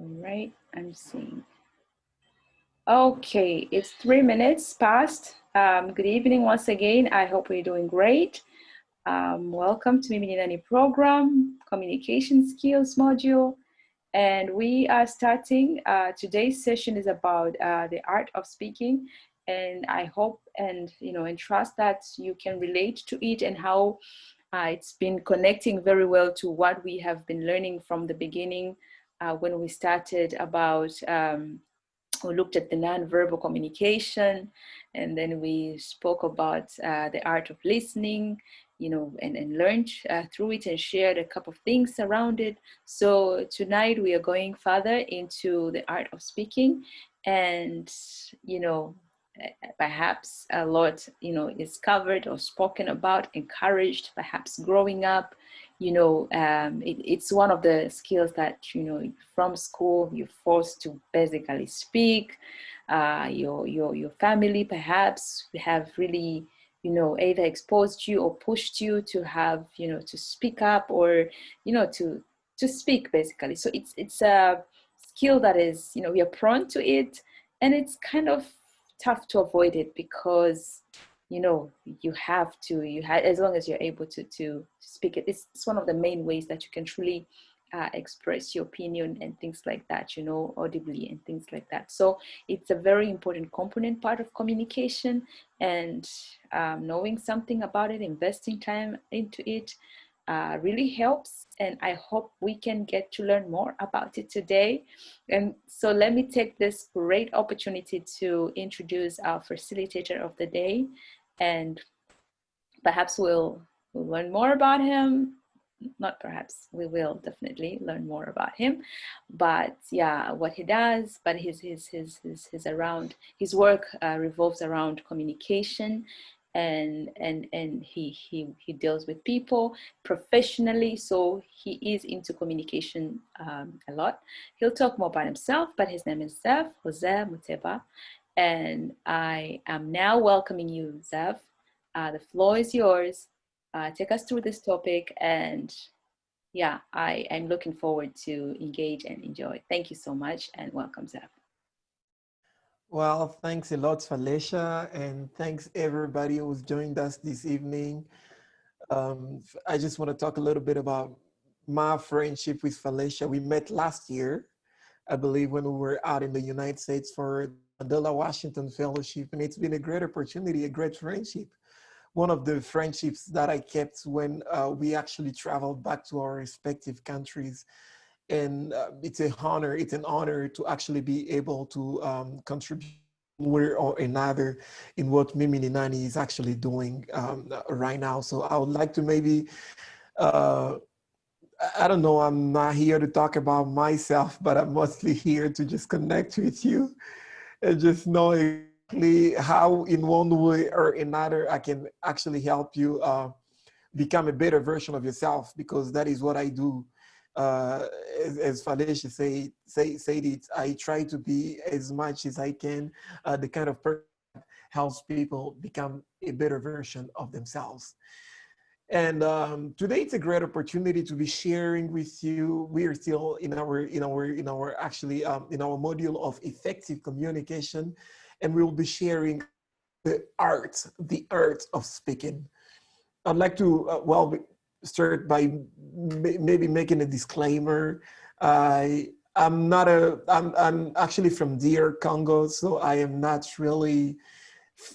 All right, I'm seeing. Okay, it's 3 minutes past. Good evening once again. I hope we're doing great. Welcome to Nani program, communication skills module. And we are starting, today's session is about the art of speaking. And I hope and trust that you can relate to it and how it's been connecting very well to what we have been learning from the beginning when we started about we looked at the nonverbal communication, and then we spoke about the art of listening, and learned through it and shared a couple of things around it. So tonight we are going further into the art of speaking, and perhaps a lot is covered or spoken about, encouraged, perhaps growing up. It's one of the skills that from school you're forced to basically speak. Your family perhaps have really either exposed you or pushed you to have to speak up, or to speak basically. So it's a skill that is we are prone to it, and it's kind of tough to avoid it because you have as long as you're able to speak it. It's one of the main ways that you can truly express your opinion and things like that, audibly and things like that. So it's a very important component part of communication, and knowing something about it, investing time into it really helps. And I hope we can get to learn more about it today. And so let me take this great opportunity to introduce our facilitator of the day, and perhaps we'll learn more about him. Not perhaps, we will definitely learn more about him, but yeah, what he does, but his work revolves around communication, and he deals with people professionally, so he is into communication a lot. He'll talk more about himself, but his name is Zev Jose Muteba, and I am now welcoming you, Zev. The floor is yours. Take us through this topic, and yeah, I am looking forward to engage and enjoy. Thank you so much, and welcome, Zev. Well, thanks a lot, Felicia, and thanks everybody who's joined us this evening. I just want to talk a little bit about my friendship with Felicia. We met last year, I believe, when we were out in the United States for the Mandela Washington Fellowship, and it's been a great opportunity, a great friendship. One of the friendships that I kept when we actually traveled back to our respective countries. And it's an honor to actually be able to contribute one way or another in what Nani is actually doing right now. So I would like to maybe, I don't know, I'm not here to talk about myself, but I'm mostly here to just connect with you and just know exactly how in one way or another I can actually help you become a better version of yourself, because that is what I do. As Felicia said it, I try to be as much as I can the kind of person that helps people become a better version of themselves. And today it's a great opportunity to be sharing with you. We are still in our actually in our module of effective communication, and we'll be sharing the art of speaking. I'd like to start by maybe making a disclaimer. I'm actually from DR Congo, so I am not really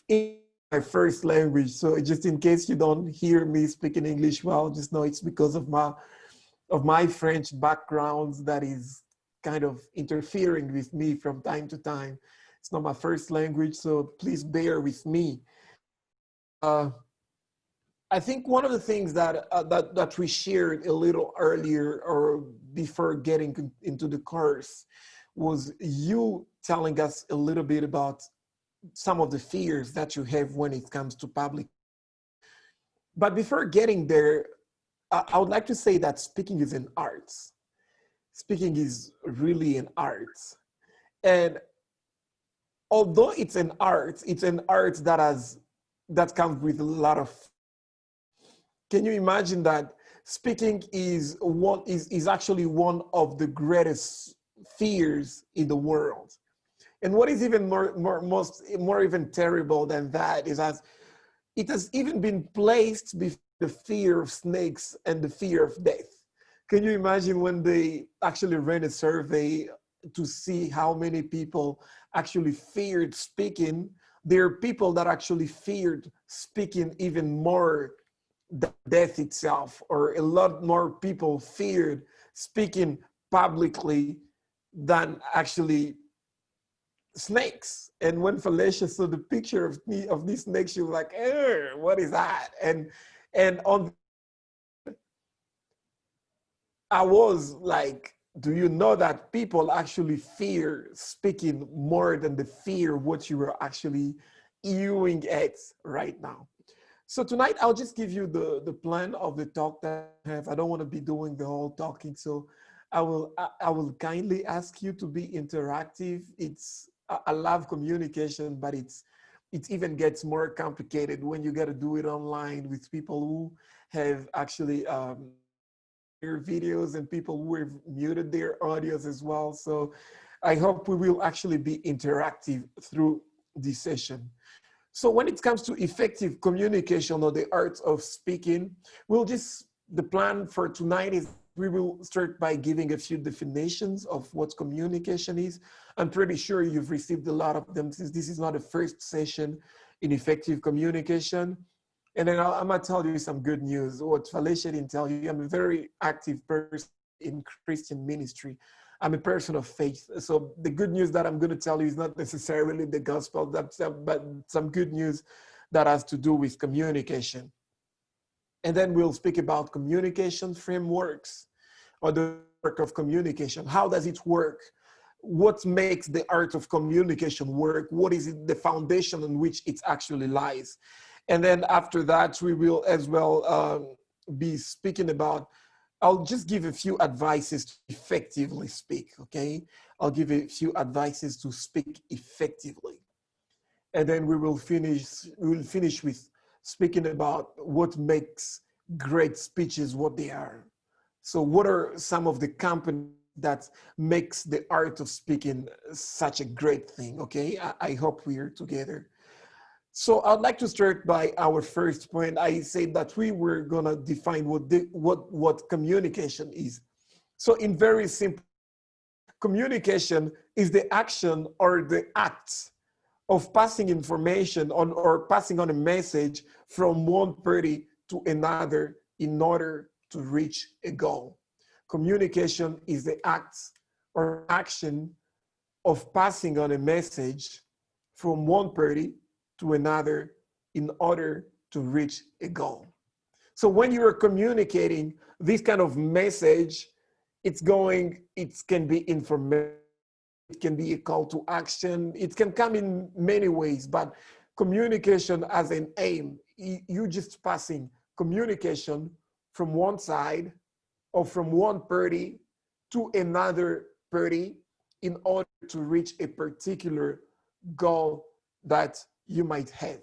in my first language. So just in case you don't hear me speaking English well, just know it's because of my French background that is kind of interfering with me from time to time. It's not my first language, so please bear with me. I think one of the things that we shared a little earlier or before getting into the course was you telling us a little bit about some of the fears that you have when it comes to public. But before getting there, I would like to say that speaking is an art. Speaking is really an art. And although it's an art that comes with a lot of. Can you imagine that speaking is actually one of the greatest fears in the world. And what is even more even terrible than that is that it has even been placed before the fear of snakes and the fear of death. Can you imagine when they actually ran a survey to see how many people actually feared speaking? There are people that actually feared speaking even more than death itself, or a lot more people feared speaking publicly than actually snakes. And when Felicia saw the picture of these snakes, she was like, what is that? And on, I was like, do you know that people actually fear speaking more than the fear what you are actually viewing at right now? So tonight, I'll just give you the plan of the talk that I have. I don't want to be doing the whole talking, so I will kindly ask you to be interactive. I love communication, but it even gets more complicated when you got to do it online with people who have actually their videos and people who have muted their audios as well. So I hope we will actually be interactive through this session. So when it comes to effective communication or the art of speaking, the plan for tonight is we will start by giving a few definitions of what communication is. I'm pretty sure you've received a lot of them since this is not the first session in effective communication. And then I'm gonna tell you some good news. What Felicia didn't tell you, I'm a very active person in Christian ministry. I'm a person of faith. So the good news that I'm going to tell you is not necessarily the gospel, but some good news that has to do with communication. And then we'll speak about communication frameworks, or the work of communication. How does it work? What makes the art of communication work? What is it, the foundation on which it actually lies? And then after that, we will as well be speaking about, I'll just give a few advices to effectively speak, okay? I'll give a few advices to speak effectively. And then we will finish with speaking about what makes great speeches what they are. So what are some of the companies that makes the art of speaking such a great thing, okay? I hope we're together. So I'd like to start by our first point. I said that we were gonna define what communication is. So in very simple, communication is the action or the act of passing information on or passing on a message from one party to another in order to reach a goal. Communication is the act or action of passing on a message from one party to another in order to reach a goal. So when you're communicating this kind of message, it can be information, it can be a call to action, it can come in many ways, but communication as an aim, you just passing communication from one side or from one party to another party in order to reach a particular goal that you might have.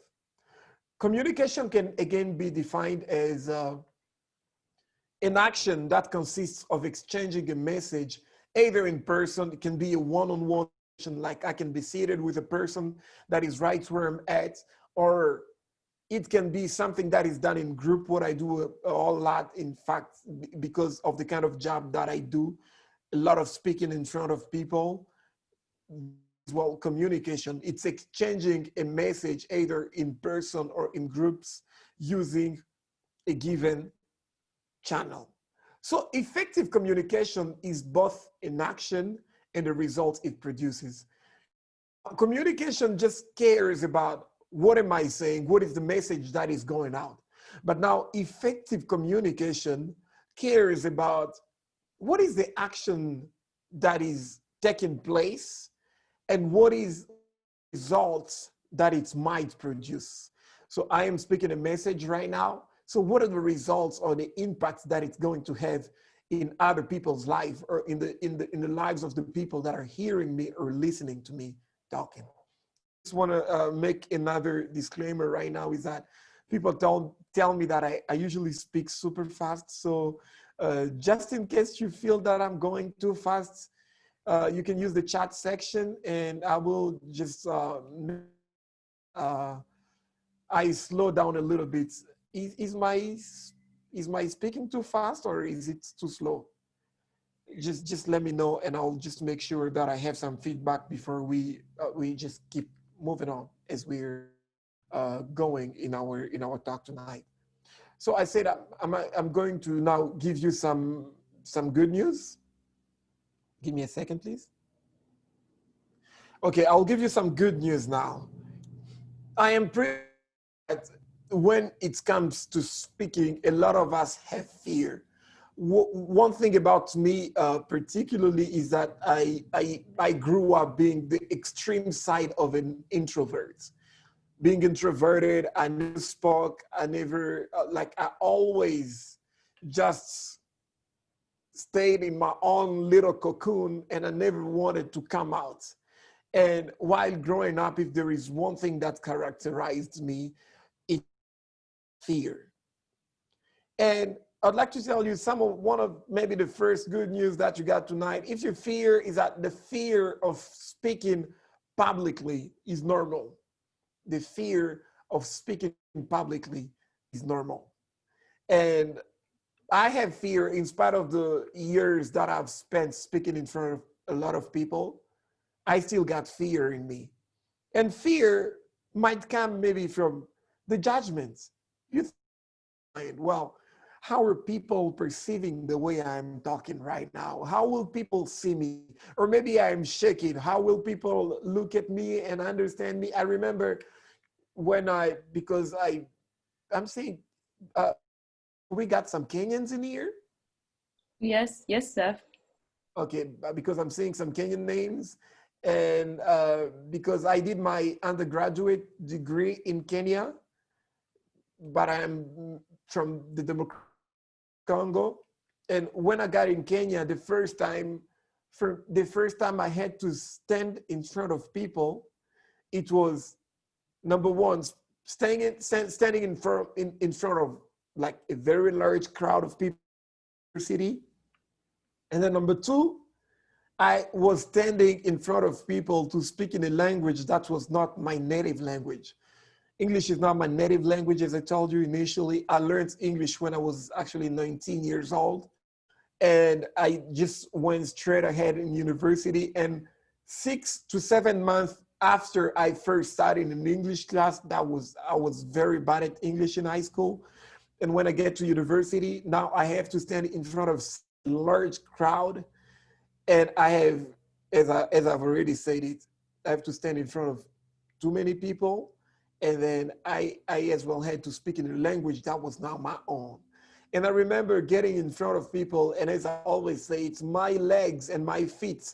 Communication can again be defined as an action that consists of exchanging a message either in person, it can be a one-on-one, like I can be seated with a person that is right where I'm at, or it can be something that is done in group, what I do a lot, in fact, because of the kind of job that I do, a lot of speaking in front of people. Well, communication, it's exchanging a message either in person or in groups using a given channel. So effective communication is both an action and the result it produces. Communication just cares about what am I saying, what is the message that is going out. But now effective communication cares about what is the action that is taking place and what is results that it might produce. So I am speaking a message right now. So what are the results or the impacts that it's going to have in other people's life or in the lives of the people that are hearing me or listening to me talking? I just want to make another disclaimer right now is that people tell me that I usually speak super fast. So just in case you feel that I'm going too fast, You can use the chat section, and I will just I slow down a little bit. Is my speaking too fast, or is it too slow? Just let me know, and I'll just make sure that I have some feedback before we just keep moving on as we're going in our talk tonight. So I said I'm going to now give you some good news. Give me a second, please. Okay, I'll give you some good news now. I am pretty that when it comes to speaking, a lot of us have fear. One thing about me particularly is that I grew up being the extreme side of an introvert. Being introverted, I never spoke, I never, I always just stayed in my own little cocoon, and I never wanted to come out. And while growing up, if there is one thing that characterized me, it's fear. And I'd like to tell you one of maybe the first good news that you got tonight. If your fear is that the fear of speaking publicly is normal. The fear of speaking publicly is normal. And I have fear in spite of the years that I've spent speaking in front of a lot of people. I still got fear in me. And fear might come maybe from the judgments. You think, well, how are people perceiving the way I'm talking right now? How will people see me? Or maybe I'm shaking. How will people look at me and understand me? I remember when I'm saying, we got some Kenyans in here. Yes, yes, sir. Okay, because I'm seeing some Kenyan names, and because I did my undergraduate degree in Kenya, but I'm from the Democratic Congo. And when I got in Kenya, the first time I had to stand in front of people, it was number one, standing in front of like a very large crowd of people in the city. And then number two, I was standing in front of people to speak in a language that was not my native language. English is not my native language, as I told you initially. I learned English when I was actually 19 years old. And I just went straight ahead in university. And 6 to 7 months after I first started in English class, I was very bad at English in high school. And when I get to university, now I have to stand in front of a large crowd. And I have, as I've already said it, I have to stand in front of too many people. And then I as well had to speak in a language that was not my own. And I remember getting in front of people, and as I always say, it's my legs and my feet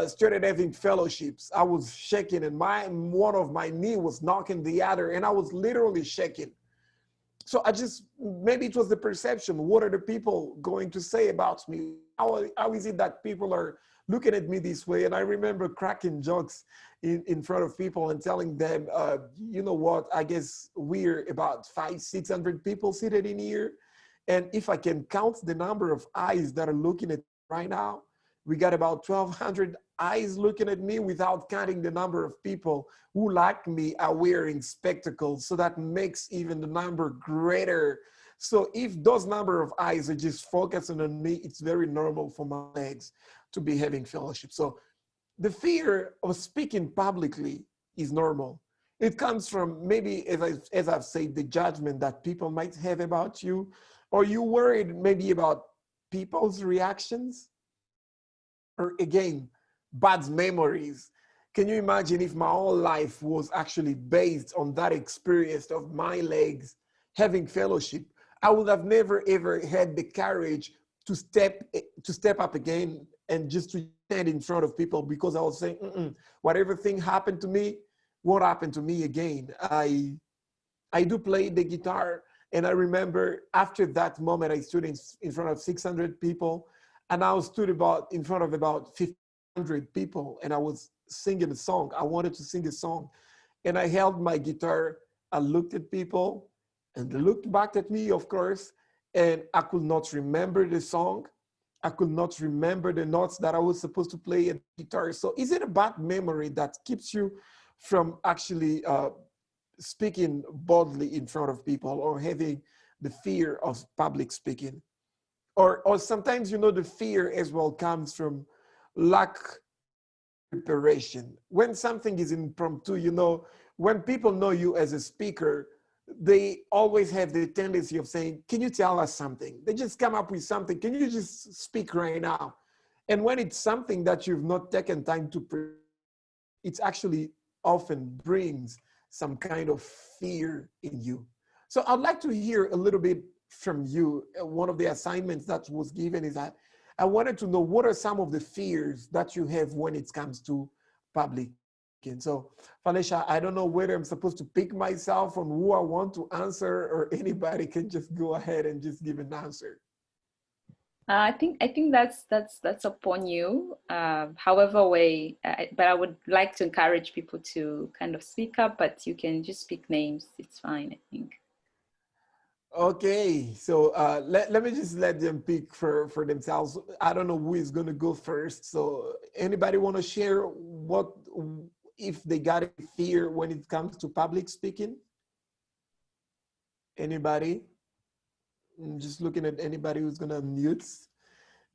started having fellowships. I was shaking, and one of my knee was knocking the other, and I was literally shaking. So maybe it was the perception. What are the people going to say about me? How is it that people are looking at me this way? And I remember cracking jokes in front of people and telling them, you know what, I guess we're about 500-600 people seated in here. And if I can count the number of eyes that are looking at me right now, we got about 1,200 eyes looking at me without counting the number of people who, like me, are wearing spectacles. So that makes even the number greater. So if those number of eyes are just focusing on me, it's very normal for my legs to be having fellowship. So the fear of speaking publicly is normal. It comes from maybe, as I've said, the judgment that people might have about you, or you worried maybe about people's reactions, or again, bad memories. Can you imagine if my whole life was actually based on that experience of my legs having fellowship? I would have never ever had the courage to step up again and just to stand in front of people, because I was saying, whatever thing happened to me won't happen to me again. I do play the guitar, and I remember after that moment, I stood in front of 600 people, and I stood in front of about 1,500 people, and I was singing a song. I wanted to sing a song, and I held my guitar. I looked at people, and they looked back at me, of course, and I could not remember the song. I could not remember the notes that I was supposed to play at guitar. So is it a bad memory that keeps you from actually speaking boldly in front of people, or having the fear of public speaking? Or sometimes, you know, the fear as well comes from lack preparation. When something is impromptu, you know, when people know you as a speaker, they always have the tendency of saying, can you tell us something? They just come up with something. Can you just speak right now? And when it's something that you've not taken time to prepare, it actually often brings some kind of fear in you. So I'd like to hear a little bit from you. One of the assignments that was given is that I wanted to know, what are some of the fears that you have when it comes to public speaking? So Felicia, I don't know whether I'm supposed to pick myself on who I want to answer, or anybody can just go ahead and just give an answer. I think that's upon you. However way, but I would like to encourage people to kind of speak up. But you can just speak names. It's fine, I think. Okay, so let me just let them pick for themselves. I don't know who is going to go first. So anybody want to share what, if they got a fear when it comes to public speaking? Anybody? I'm just looking at anybody who's going to mute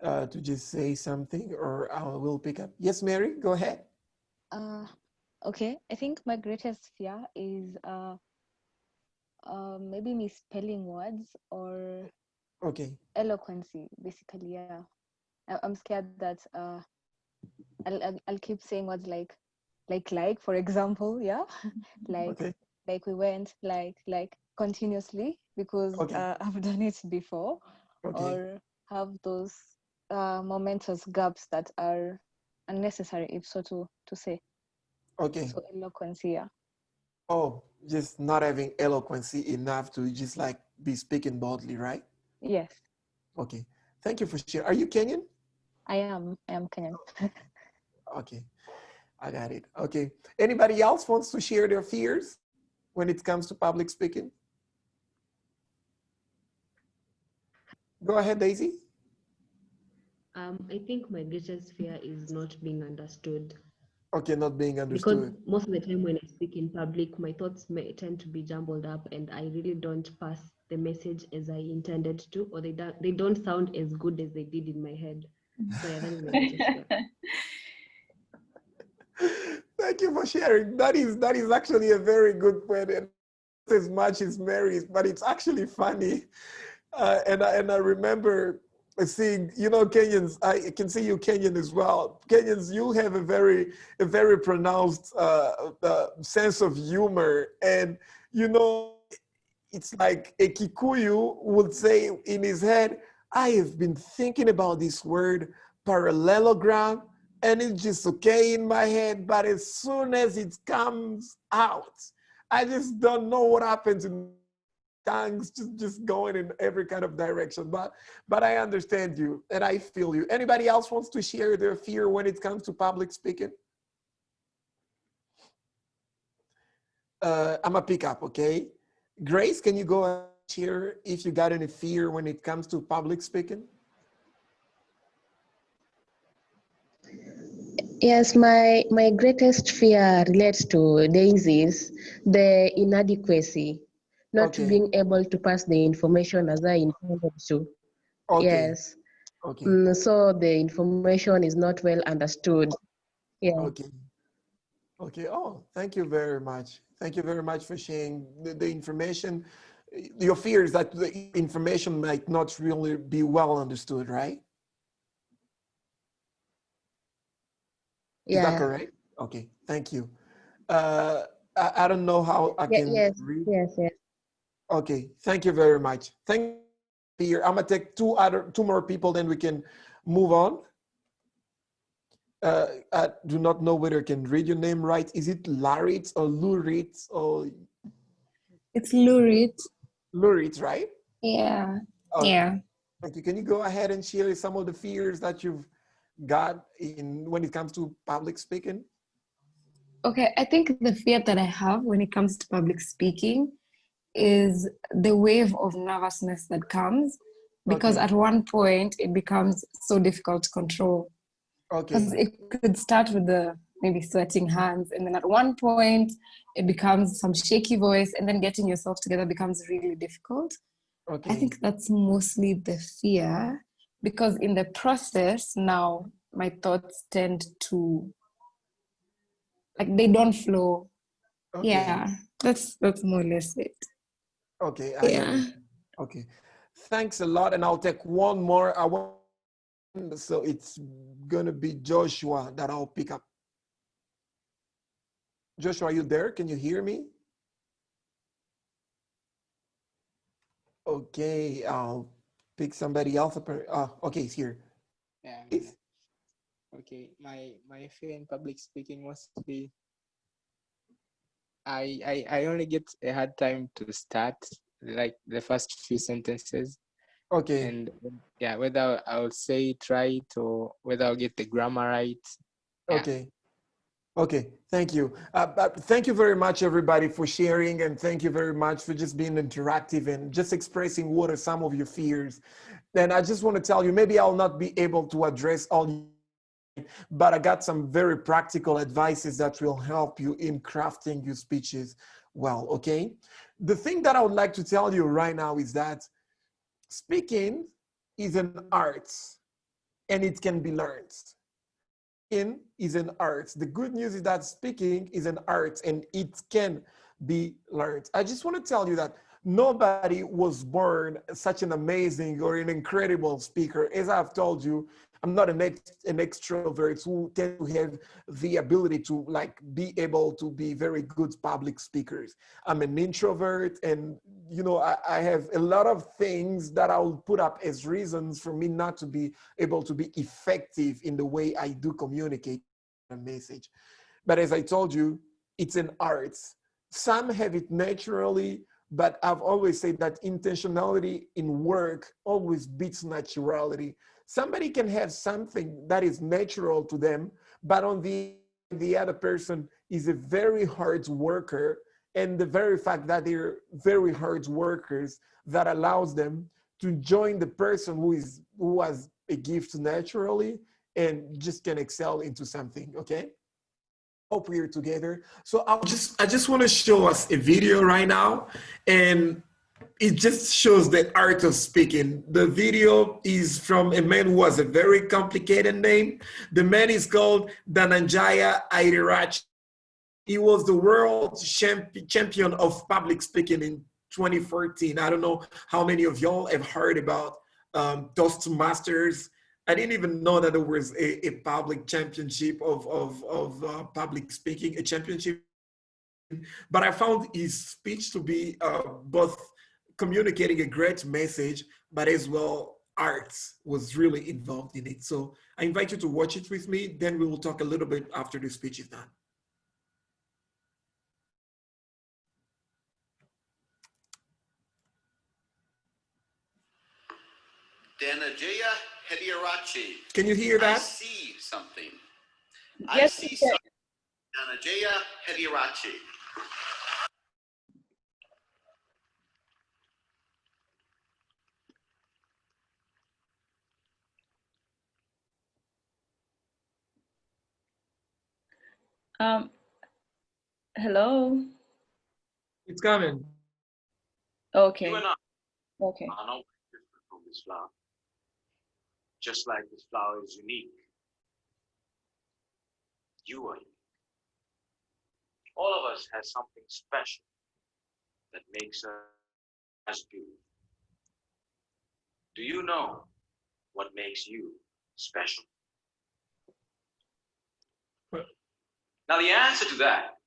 to just say something, or I will pick up. Yes, Mary, go ahead. Okay, I think my greatest fear is maybe misspelling words or Okay. eloquency, basically. Yeah, I'm scared that I'll keep saying words like, for example, yeah, Okay. like we went, like continuously, because Okay. I've done it before, Okay. or have those momentous gaps that are unnecessary, if so to say. Okay. So eloquency, yeah. Oh, just not having eloquency enough to just like be speaking boldly, right? Yes, Okay. Thank you for sharing. Are you Kenyan? I am Kenyan. Okay. I got it. Okay. Anybody else wants to share their fears when it comes to public speaking? Go ahead, Daisy. I think my greatest fear is not being understood. Okay, not being Because understood. most of the time when I speak in public, my thoughts may tend to be jumbled up, and I really don't pass the message as I intended to, or they don't sound as good as they did in my head. So yeah, that is my greatest fear. Thank you for sharing. That is actually a very good point, and not as much as Mary's, but it's actually funny. And I remember seeing, you know, Kenyans. I can see you Kenyan as well. Kenyans, you have a very pronounced sense of humor, and you know, it's like a Kikuyu would say in his head, I have been thinking about this word parallelogram, and it's just okay in my head, but as soon as it comes out, I just don't know what happens in tongues, just going in every kind of direction. But I understand you and I feel you. Anybody else wants to share their fear when it comes to public speaking? I'm a pickup, okay? Grace, can you go and share if you got any fear when it comes to public speaking? Yes, my greatest fear relates to Daisy's, the inadequacy, not Okay, being able to pass the information as I intended to. okay, Yes. okay, So the information is not well understood. Yeah. okay, okay. Oh, thank you very much. Thank you very much for sharing the information. Your fear is that the information might not really be well understood, right? Is that Yeah. correct? Okay, thank you. I don't know how I can Yes, read. yes. Okay, thank you very much. Thank you. Here, I'm gonna take two more people, then we can move on. I do not know whether I can read your name right. Is it Laritz or Luritz or It's lurid. Luritz, right? Yeah. Okay. Yeah. Thank you. Can you go ahead and share some of the fears that you've got in when it comes to public speaking? Okay. I think the fear that I have when it comes to public speaking is the wave of nervousness that comes because Okay. at one point it becomes so difficult to control. Because Okay. it could start with the maybe sweating hands, and then at one point it becomes some shaky voice, and then getting yourself together becomes really difficult. Okay. I think that's mostly the fear, because in the process now my thoughts tend to, like, they don't flow. Okay. Yeah, that's more or less it. Okay. Yeah. Okay. Thanks a lot. And I'll take one more. So it's gonna be Joshua that I'll pick up. Joshua, are you there? Can you hear me? Okay, I'll pick somebody else up. Okay, he's here. Yeah. Please. Okay. My fear in public speaking mostly, I only get a hard time to start, like the first few sentences, Okay. and yeah, whether I'll say it right or whether I'll get the grammar right. Yeah. Okay. Okay, thank you. Thank you very much, everybody, for sharing, and thank you very much for just being interactive and just expressing what are some of your fears. And I just want to tell you, maybe I'll not be able to address all, but I got some very practical advices that will help you in crafting your speeches well, okay? The thing that I would like to tell you right now is that speaking is an art and it can be learned. Speaking is an art. The good news is that speaking is an art and it can be learned. I just want to tell you that nobody was born such an amazing or an incredible speaker. As I've told you, I'm not an extrovert who tend to have the ability to like be able to be very good public speakers. I'm an introvert, and you know, I have a lot of things that I'll put up as reasons for me not to be able to be effective in the way I do communicate a message. But as I told you, it's an art. Some have it naturally, but I've always said that intentionality in work always beats naturality. Somebody can have something that is natural to them, but on the other person is a very hard worker, and the very fact that they're very hard workers that allows them to join the person who has a gift naturally and just can excel into something. Okay, hope we're together. So I just want to show us a video right now, and it just shows the art of speaking. The video is from a man who has a very complicated name. The man is called Dhananjaya Airirachi. He was the world champion of public speaking in 2014. I don't know how many of y'all have heard about Toastmasters. I didn't even know that there was a public championship of public speaking, a championship. But I found his speech to be both communicating a great message, but as well, art was really involved in it. So I invite you to watch it with me. Then we will talk a little bit after the speech is done. Dhananjaya Hedirachi. Can you hear that? I see something. Yes, I see something. Dhananjaya Hedirachi. Hello. It's coming. Okay. You and I Okay. are not different from this flower. Just like this flower is unique, you are unique. All of us has something special that makes us beautiful. Do you know what makes you special? What? Now the answer to that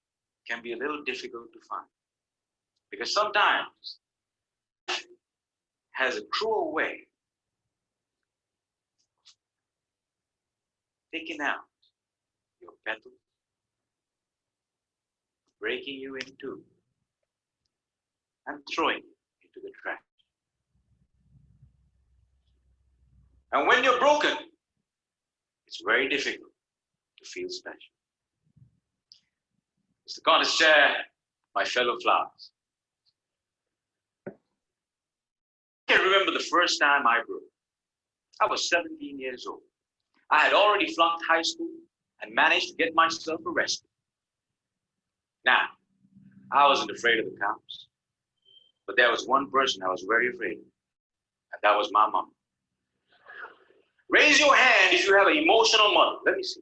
can be a little difficult to find, because sometimes it has a cruel way of taking out your petals, breaking you in two, and throwing you into the trash. And when you're broken, it's very difficult to feel special. Mr. Goddess Chair, my fellow flowers, I can remember the first time I broke. I was 17 years old. I had already flunked high school and managed to get myself arrested. Now, I wasn't afraid of the cops, but there was one person I was very afraid of, and that was my mom. Raise your hand if you have an emotional mother. Let me see.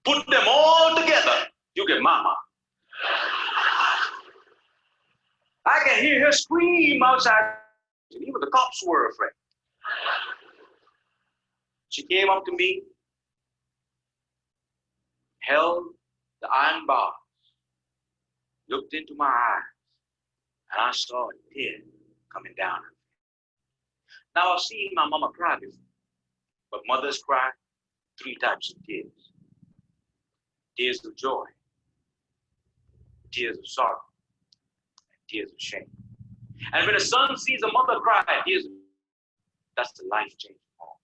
Put them all together, you get mama. I can hear her scream outside, and even the cops were afraid. She came up to me, held the iron bars, looked into my eyes, and I saw a tear coming down. Now I've seen my mama cry before, but mothers cry 3 types of tears. Tears of joy, tears of sorrow, and tears of shame. And when a son sees a mother cry, that's the life-changing moment.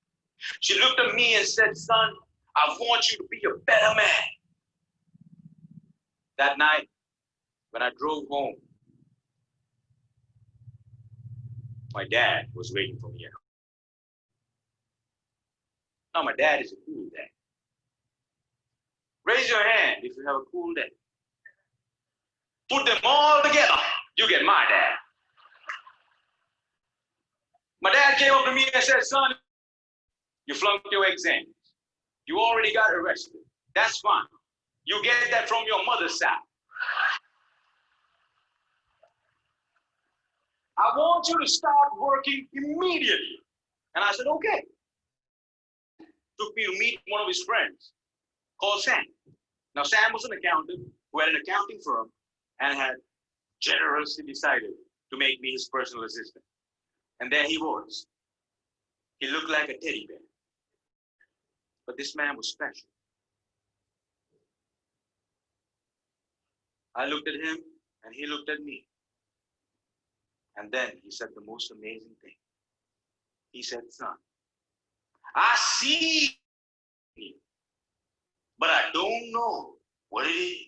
She looked at me and said, son, I want you to be a better man. That night, when I drove home, my dad was waiting for me at home. Now, my dad is a cool dad. Raise your hand if you have a cool dad. Put them all together, you get my dad. My dad came up to me and said, son, you flunked your exams. You already got arrested. That's fine. You get that from your mother's side. I want you to start working immediately. And I said, okay. Took me to meet one of his friends called Sam. Now, Sam was an accountant who had an accounting firm and had generously decided to make me his personal assistant. And there he was. He looked like a teddy bear. But this man was special. I looked at him and he looked at me. And then he said the most amazing thing. He said, son, I see you, but I don't know what it is.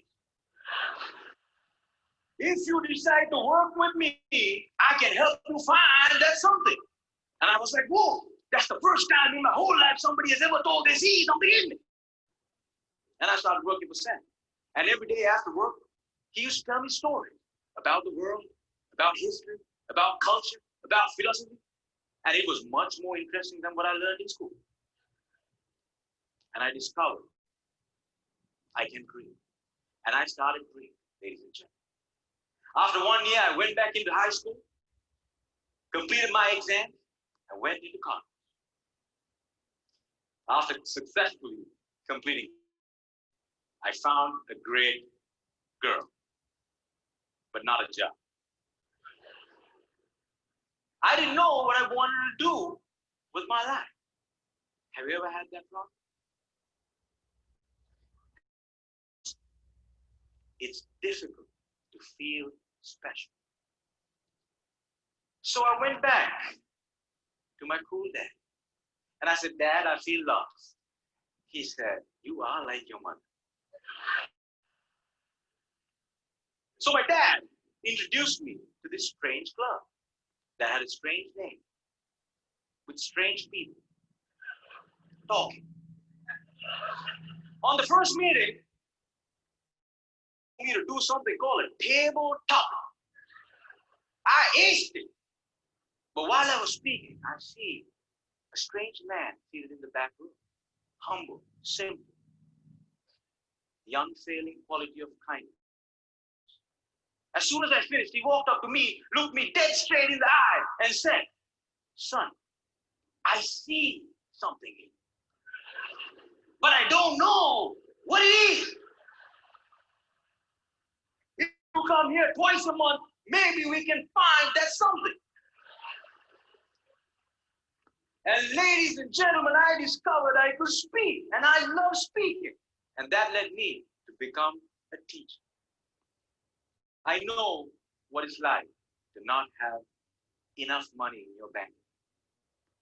If you decide to work with me, I can help you find that something. And I was like, whoa, that's the first time in my whole life somebody has ever told they see something in me. And I started working for Sam. And every day after work, he used to tell me stories about the world, about history, about culture, about philosophy. And it was much more interesting than what I learned in school. And I discovered I can dream. And I started dreaming, ladies and gentlemen. After 1 year, I went back into high school, completed my exam, and went into college. After successfully completing, I found a great girl, but not a job. I didn't know what I wanted to do with my life. Have you ever had that problem? It's difficult to feel special. So I went back to my cool dad. And I said, Dad, I feel lost. He said, you are like your mother. So my dad introduced me to this strange club that had a strange name, with strange people talking. On the first meeting, me to do something called a table talk. I aced it. But while I was speaking, I see a strange man seated in the back room, humble, simple, the unfailing quality of kindness. As soon as I finished, he walked up to me, looked me dead straight in the eye, and said, son, I see something in you, but I don't know what it is. If you come here twice a month, maybe we can find that something. And ladies and gentlemen, I discovered I could speak, and I love speaking. And that led me to become a teacher. I know what it's like to not have enough money in your bank.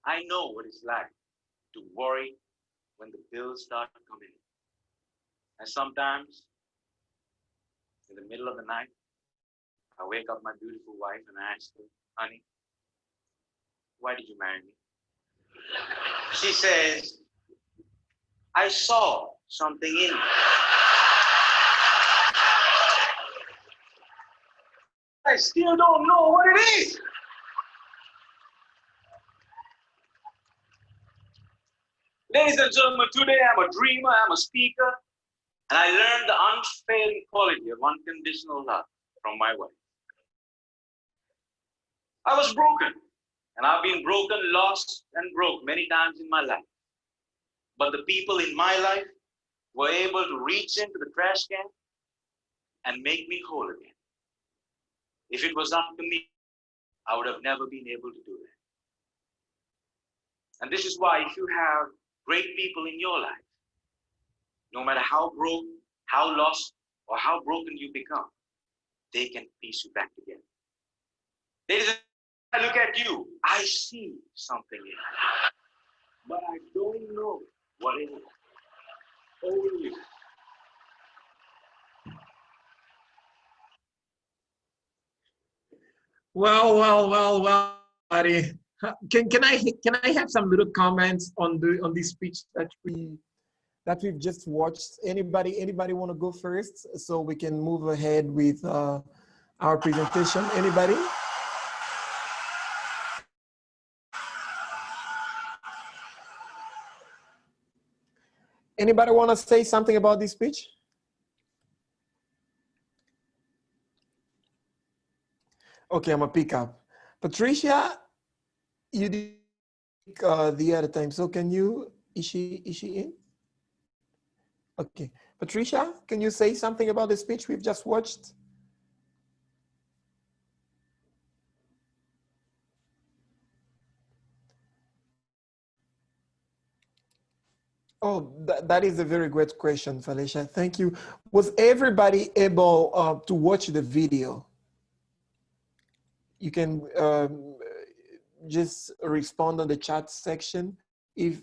I know what it's like to worry when the bills start coming in. And sometimes, in the middle of the night, I wake up my beautiful wife and I ask her, honey, why did you marry me? She says, I saw something in you. I still don't know what it is. Ladies and gentlemen, today I'm a dreamer, I'm a speaker, and I learned the unfailing quality of unconditional love from my wife. I was broken, and I've been broken, lost, and broke many times in my life. But the people in my life were able to reach into the trash can and make me whole again. If it was up to me, I would have never been able to do that. And this is why if you have great people in your life, no matter how broke, how lost, or how broken you become, they can piece you back together. Ladies and gentlemen, I look at you, I see something in you, but I don't know what it is. Only. Well, buddy. Can I have some little comments on this speech that we've just watched? Anybody want to go first so we can move ahead with our presentation? Anybody? Anybody want to say something about this speech? Okay, I'm gonna pick up. Patricia, you did the other time, so can you? Is she in? Okay, Patricia, can you say something about the speech we've just watched? Oh, that is a very great question, Felicia. Thank you. Was everybody able to watch the video? You can just respond on the chat section.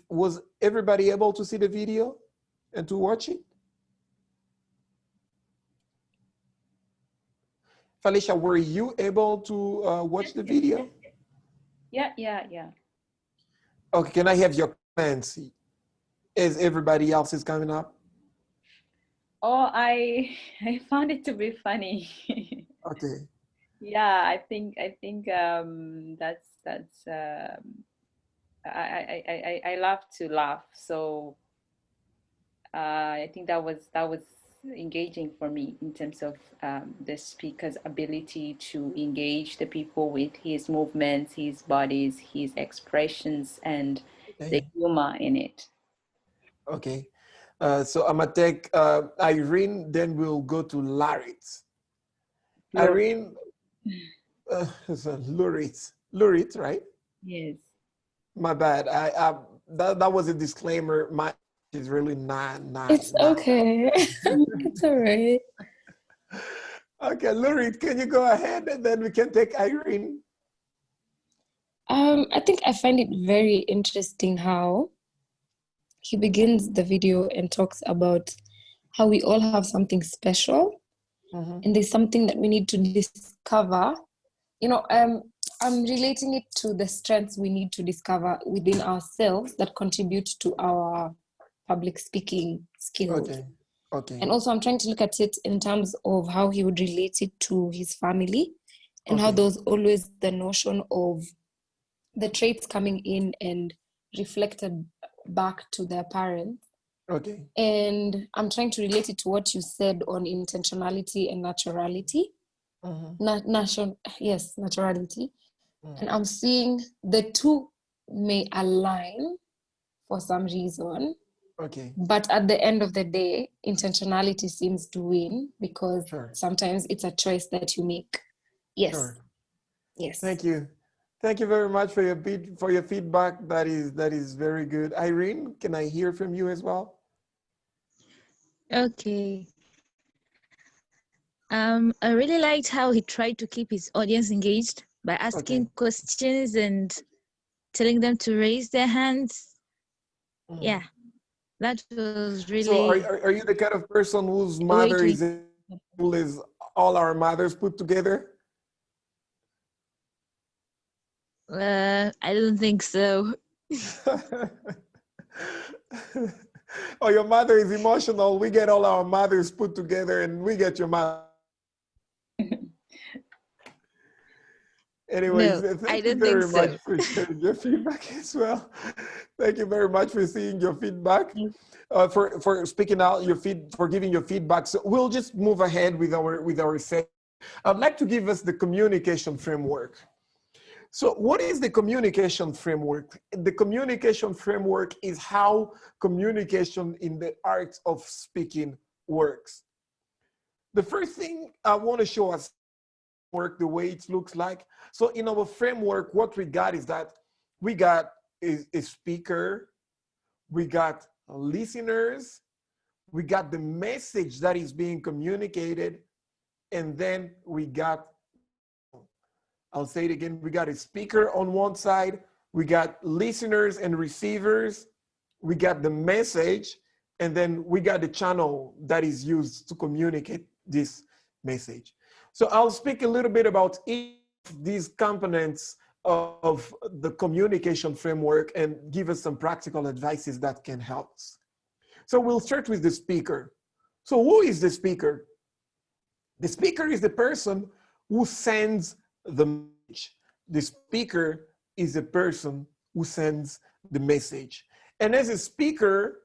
Was everybody able to see the video and to watch it? Felicia, were you able to watch the video? Yeah. Okay, can I have your comments as everybody else is coming up? Oh, I found it to be funny. Okay. Yeah, I think that's I love to laugh, so I think that was engaging for me in terms of the speaker's ability to engage the people with his movements, his bodies, his expressions, and the humor in it. Okay. So I'm gonna take Irene, then we'll go to Larit. Irene, Lurit, right? Yes. My bad. That was a disclaimer. My is really not. It's okay. It's all right. Okay, Lurit, can you go ahead and then we can take Irene? I think I find it very interesting how he begins the video and talks about how we all have something special, and there's something that we need to discover. You know, I'm relating it to the strengths we need to discover within ourselves that contribute to our public speaking skills. Okay. And also I'm trying to look at it in terms of how he would relate it to his family, and how there's always the notion of the traits coming in and reflected back to their parents. Okay. And I'm trying to relate it to what you said on intentionality and naturality. Yes, naturality. And I'm seeing the two may align for some reason. Okay. But at the end of the day, intentionality seems to win, because sometimes it's a choice that you make. Yes. Sure. Yes. Thank you. Thank you very much for your feedback. That is very good. Irene, can I hear from you as well? Okay. I really liked how he tried to keep his audience engaged by asking questions and telling them to raise their hands. Yeah, that was really. So are you the kind of person whose mother is as all our mothers put together? I don't think so. Oh, your mother is emotional. We get all our mothers put together and we get your mother. Anyways, No, I thank you don't think very much so. for sharing your feedback as well. Thank you very much for seeing your feedback, for speaking out your for giving your feedback. So we'll just move ahead with our session. I'd like to give us the communication framework. So what is the communication framework? The communication framework is how communication in the art of speaking works. The first thing I want to show us the way it looks like. So in our framework, what we got is that we got a speaker, we got listeners, we got the message that is being communicated, and then we got, I'll say it again, we got a speaker on one side, we got listeners and receivers, we got the message, and then we got the channel that is used to communicate this message. So I'll speak a little bit about each of these components of the communication framework and give us some practical advices that can help us. So we'll start with the speaker. So who is the speaker? The speaker is the person who sends the message. The speaker is the person who sends the message. And as a speaker,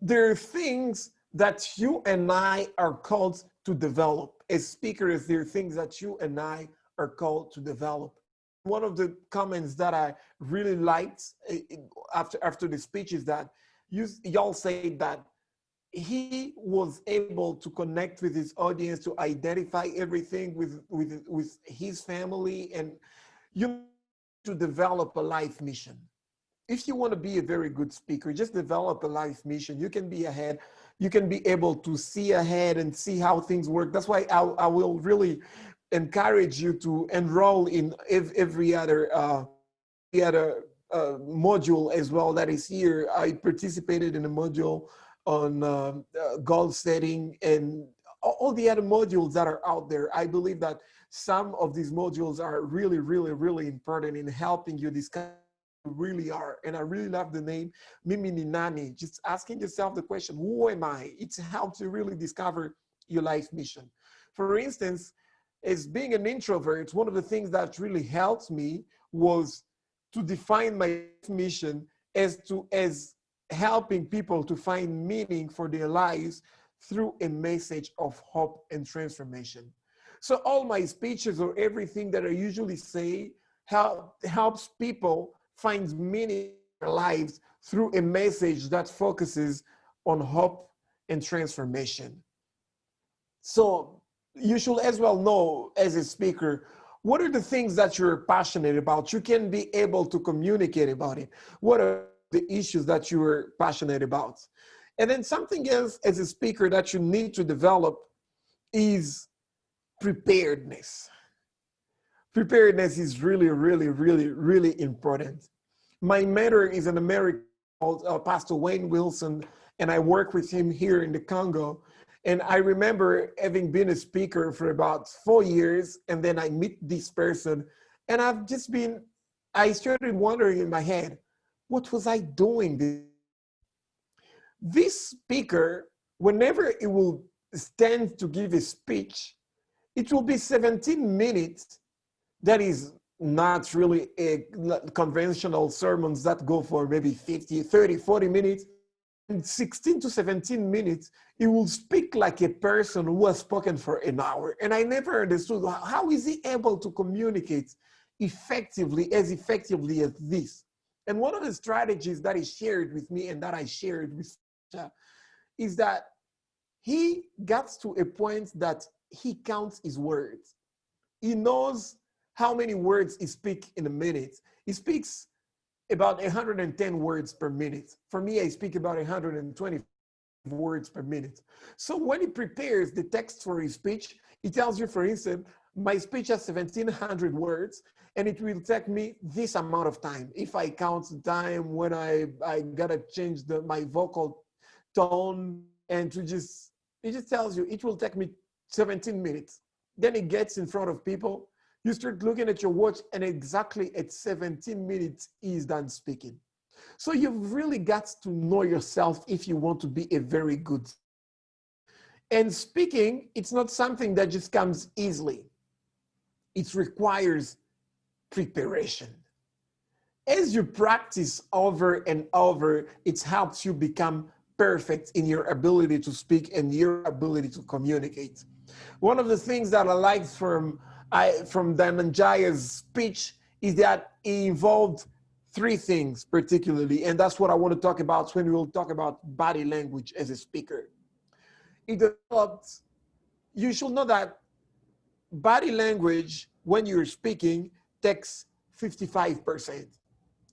there are things that you and I are called to develop. As speakers, there are things that you and I are called to develop. One of the comments that I really liked after the speech is that y'all say that he was able to connect with his audience, to identify everything with his family, and to develop a life mission. If you want to be a very good speaker, just develop a life mission. You can be ahead. You can be able to see ahead and see how things work. That's why I will really encourage you to enroll in every other module as well that is here. I participated in a module on goal setting and all the other modules that are out there. I believe that some of these modules are really, really, really important in helping you discover who you really are. And I really love the name Nani. Just asking yourself the question, who am I? It helps you really discover your life mission. For instance, as being an introvert, one of the things that really helped me was to define my mission as helping people to find meaning for their lives through a message of hope and transformation. So all my speeches or everything that I usually say helps people find meaning in their lives through a message that focuses on hope and transformation. So you should as well know as a speaker, what are the things that you're passionate about? You can be able to communicate about it. What are the issues that you are passionate about? And then something else as a speaker that you need to develop is preparedness. Preparedness is really, really, really, really important. My mentor is an American called Pastor Wayne Wilson, and I work with him here in the Congo. And I remember having been a speaker for about 4 years, and then I meet this person, and I started wondering in my head, what was I doing? This speaker, whenever it will stand to give a speech, it will be 17 minutes. That is not really a conventional sermons that go for maybe 50, 30, 40 minutes. In 16 to 17 minutes, he will speak like a person who has spoken for an hour. And I never understood, how is he able to communicate effectively as this? And one of the strategies that he shared with me and that I shared with is that he gets to a point that he counts his words. He knows how many words he speaks in a minute. He speaks about 110 words per minute. For me, I speak about 120 words per minute. So when he prepares the text for his speech, he tells you, for instance, my speech has 1,700 words, and it will take me this amount of time. If I count the time when I gotta change my vocal tone, and it just tells you it will take me 17 minutes. Then he gets in front of people, You start looking at your watch and exactly at 17 minutes he's done speaking. So you've really got to know yourself if you want to be a very good speaker. And speaking, it's not something that just comes easily. It requires preparation. As you practice over and over, it helps you become perfect in your ability to speak and your ability to communicate. One of the things that I liked from Dhananjaya's speech is that he involved three things particularly, and that's what I want to talk about when we will talk about body language as a speaker. He developed, you should know that body language when you're speaking takes 55%.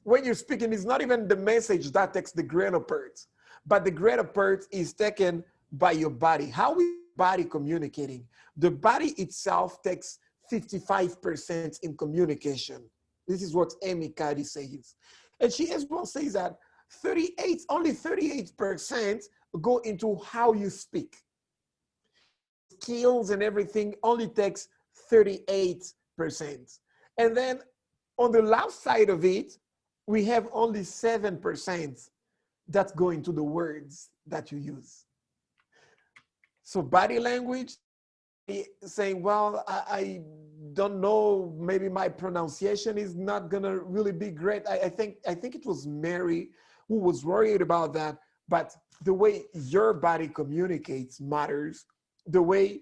When you're speaking, it's not even the message that takes the greater part, but the greater part is taken by your body. How is your body communicating? The body itself takes 55% in communication. This is what Amy Cuddy says. And she as well says that only 38% go into how you speak. Skills and everything only takes 38%. And then on the left side of it, we have only 7% that go into the words that you use. So body language, saying, well, I don't know, maybe my pronunciation is not gonna really be great. I think it was Mary who was worried about that, but the way your body communicates matters. The way you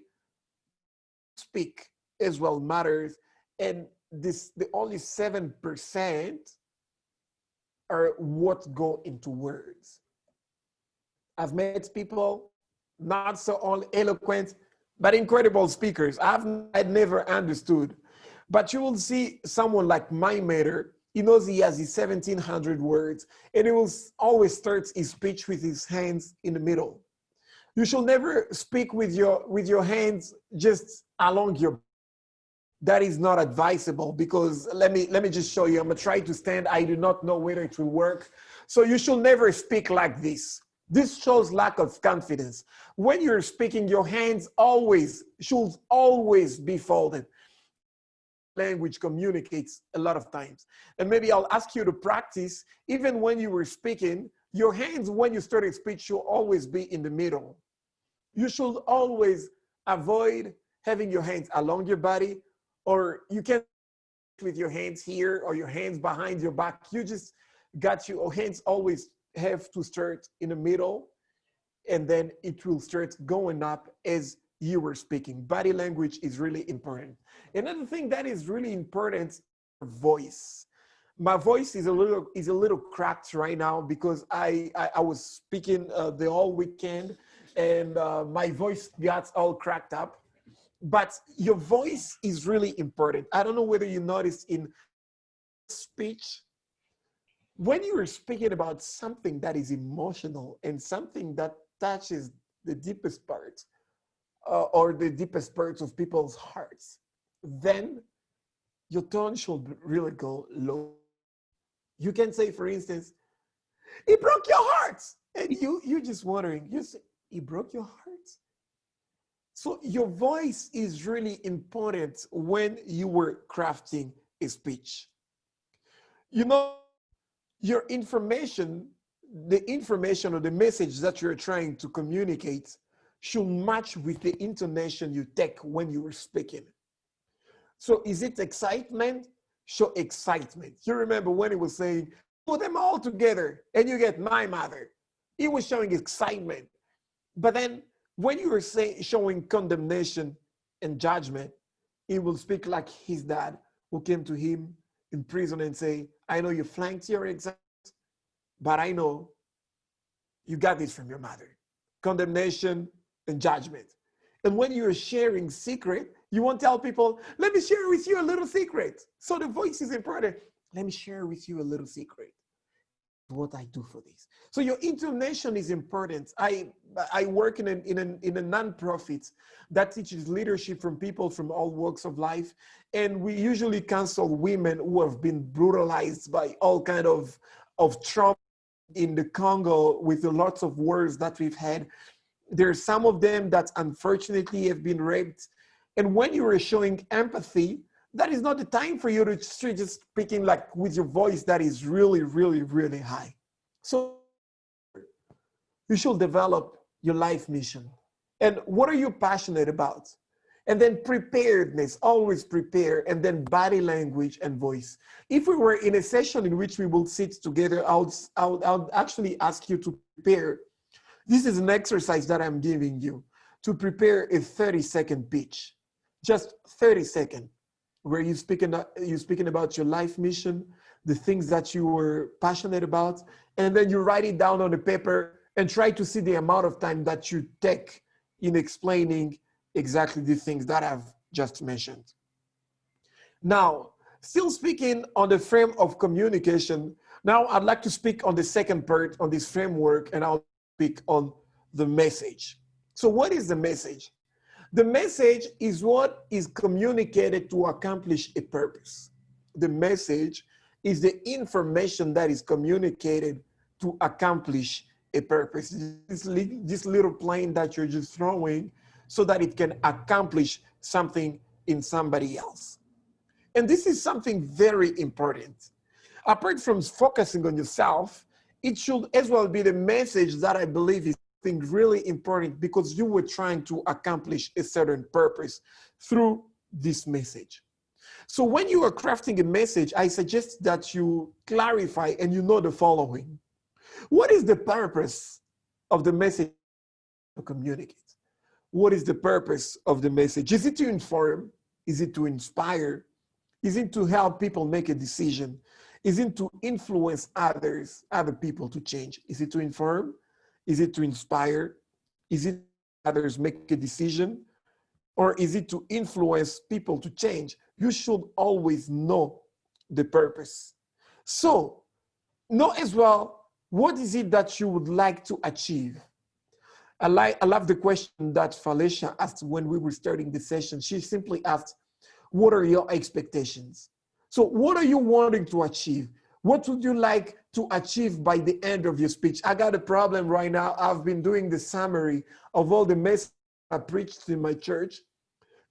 speak as well matters. And the only 7% are what go into words. I've met people not so all eloquent, but incredible speakers. I'd never understood. But you will see someone like my mentor, he knows he has his 1,700 words, and he will always start his speech with his hands in the middle. You should never speak with your hands just along your. That is not advisable, because let me just show you. I'm gonna try to stand. I do not know whether it will work. So you should never speak like this. This shows lack of confidence. When you're speaking, your hands should always be folded. Language communicates a lot of times. And maybe I'll ask you to practice, even when you were speaking, your hands, when you started speech, should always be in the middle. You should always avoid having your hands along your body, or you can with your hands here or your hands behind your back. You just got your hands always have to start in the middle, and then it will start going up as you were speaking. Body language is really important. Another thing that is really important is voice. My voice is a little cracked right now because I was speaking the whole weekend, and my voice got all cracked up. But your voice is really important. I don't know whether you noticed in speech, when you are speaking about something that is emotional and something that touches the deepest part or the deepest parts of people's hearts, then your tone should really go low. You can say, for instance, "He broke your heart," and you're just wondering, you say, "He broke your heart?" So your voice is really important when you were crafting a speech. You know, your information, the information or the message that you're trying to communicate should match with the intonation you take when you were speaking. So is it excitement? Show excitement. You remember when he was saying, "Put them all together and you get my mother." He was showing excitement. But then when you were showing condemnation and judgment, he will speak like his dad, who came to him in prison and say, "I know you flanked your exam, but I know you got this from your mother." Condemnation and judgment. And when you're sharing secret, you won't tell people, "Let me share with you a little secret." So the voice is important. "Let me share with you a little secret. What I do for this." So your intonation is important. I work in a nonprofit that teaches leadership from people from all walks of life. And we usually counsel women who have been brutalized by all kind of trauma in the Congo with the lots of wars that we've had. There's some of them that unfortunately have been raped. And when you are showing empathy, that is not the time for you to just speaking like with your voice that is really, really, really high. So you should develop your life mission. And what are you passionate about? And then preparedness, always prepare, and then body language and voice. If we were in a session in which we will sit together, I'll actually ask you to prepare. This is an exercise that I'm giving you to prepare a 30-second pitch, just 30 seconds, where you're speaking about your life mission, the things that you were passionate about, and then you write it down on a paper and try to see the amount of time that you take in explaining exactly the things that I've just mentioned. Now, still speaking on the frame of communication, now I'd like to speak on the second part on this framework, and I'll speak on the message. So what is the message? The message is what is communicated to accomplish a purpose. The message is the information that is communicated to accomplish a purpose. This little plane that you're just throwing so that it can accomplish something in somebody else. And this is something very important. Apart from focusing on yourself, it should as well be the message that I believe is something really important, because you were trying to accomplish a certain purpose through this message. So when you are crafting a message, I suggest that you clarify and you know the following. What is the purpose of the message to communicate? What is the purpose of the message? Is it to inform? Is it to inspire? Is it to help people make a decision? Is it to influence other people to change? Is it to inform? Is it to inspire? Is it others make a decision? Or is it to influence people to change? You should always know the purpose. So know as well, what is it that you would like to achieve? I love the question that Felicia asked when we were starting the session. She simply asked, what are your expectations? So what are you wanting to achieve? What would you like to achieve by the end of your speech? I got a problem right now. I've been doing the summary of all the messages I preached in my church.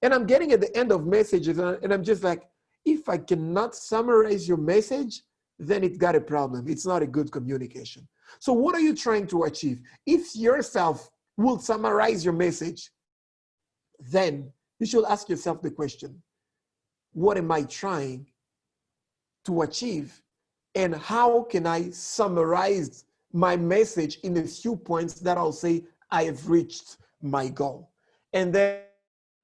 And I'm getting at the end of messages and I'm just like, if I cannot summarize your message, then it got a problem. It's not a good communication. So what are you trying to achieve? If yourself will summarize your message, then you should ask yourself the question, what am I trying to achieve? And how can I summarize my message in a few points that I'll say, I have reached my goal? And then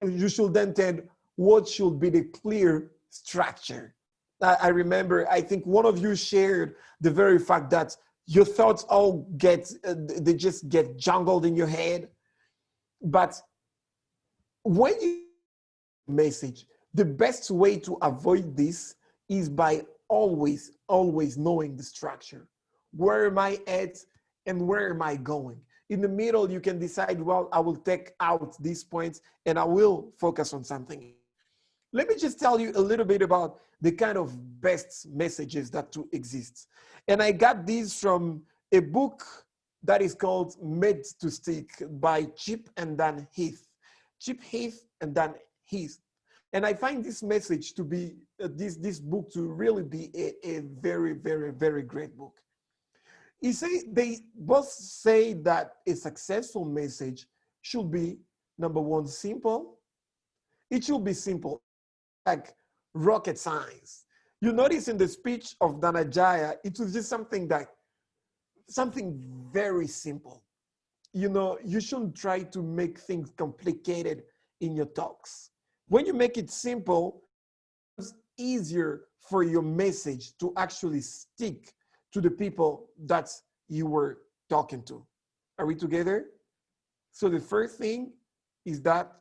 you should then tell what should be the clear structure. I remember, I think one of you shared the very fact that your thoughts all they just get jungled in your head. But when you message, the best way to avoid this is by always knowing the structure. Where am I at and where am I going? In the middle, you can decide, well, I will take out these points and I will focus on something. Let me just tell you a little bit about the kind of best messages that do exist. And I got these from a book that is called Made to Stick by Chip and Dan Heath. Chip Heath and Dan Heath. And I find this message to be, this book to really be a very, very, very great book. They both say that a successful message should be, number one, simple. It should be simple, like rocket science. You notice in the speech of Danajaya, it was just something very simple. You know, you shouldn't try to make things complicated in your talks. When you make it simple, it's easier for your message to actually stick to the people that you were talking to. Are we together? So the first thing is that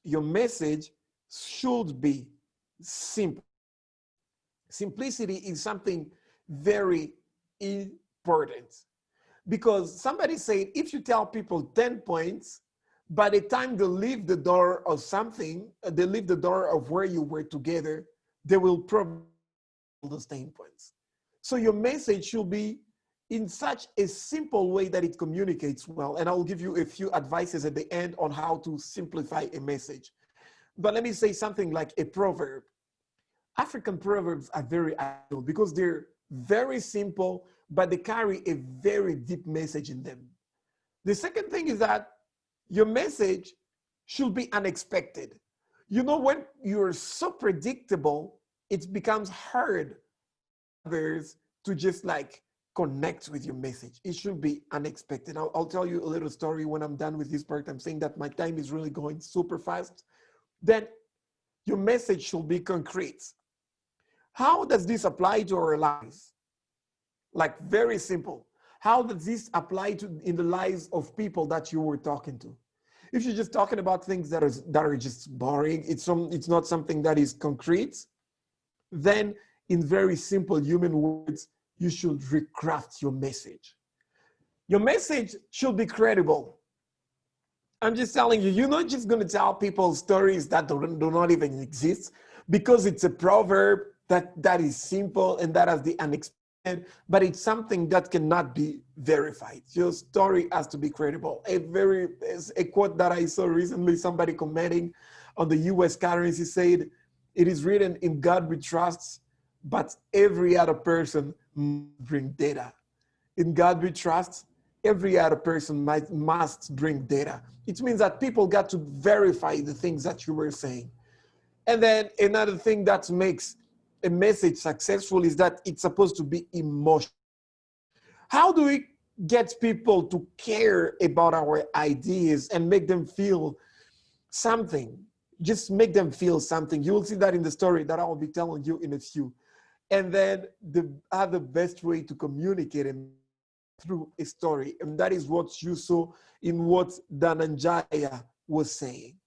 your message should be simple. Simplicity is something very important, because somebody said if you tell people 10 points, by the time they leave the door of something, they leave the door of where you were together, they will probably those 10 points. So your message should be in such a simple way that it communicates well. And I will give you a few advices at the end on how to simplify a message. But let me say something like a proverb. African proverbs are very ideal because they're very simple, but they carry a very deep message in them. The second thing is that your message should be unexpected. You know, when you're so predictable, it becomes hard for others to just like connect with your message. It should be unexpected. I'll tell you a little story when I'm done with this part. I'm saying that my time is really going super fast. Then your message should be concrete. How does this apply to our lives? Like very simple. How does this apply to in the lives of people that you were talking to? If you're just talking about things that are just boring, it's not something that is concrete, then in very simple human words, you should recraft your message. Your message should be credible. I'm just telling you, you're not just going to tell people stories that do not even exist because it's a proverb that is simple and that has the unexpected, but it's something that cannot be verified. Your story has to be credible. A quote that I saw recently, somebody commenting on the US currency said, "It is written, in God we trust, but every other person must bring data." In God we trust, every other person must bring data. It means that people got to verify the things that you were saying. And then another thing that makes a message successful is that it's supposed to be emotional. How do we get people to care about our ideas and make them feel something? Just make them feel something. You will see that in the story that I will be telling you in a few. And then the other best way to communicate and through a story. And that is what you saw in what Dhananjaya was saying.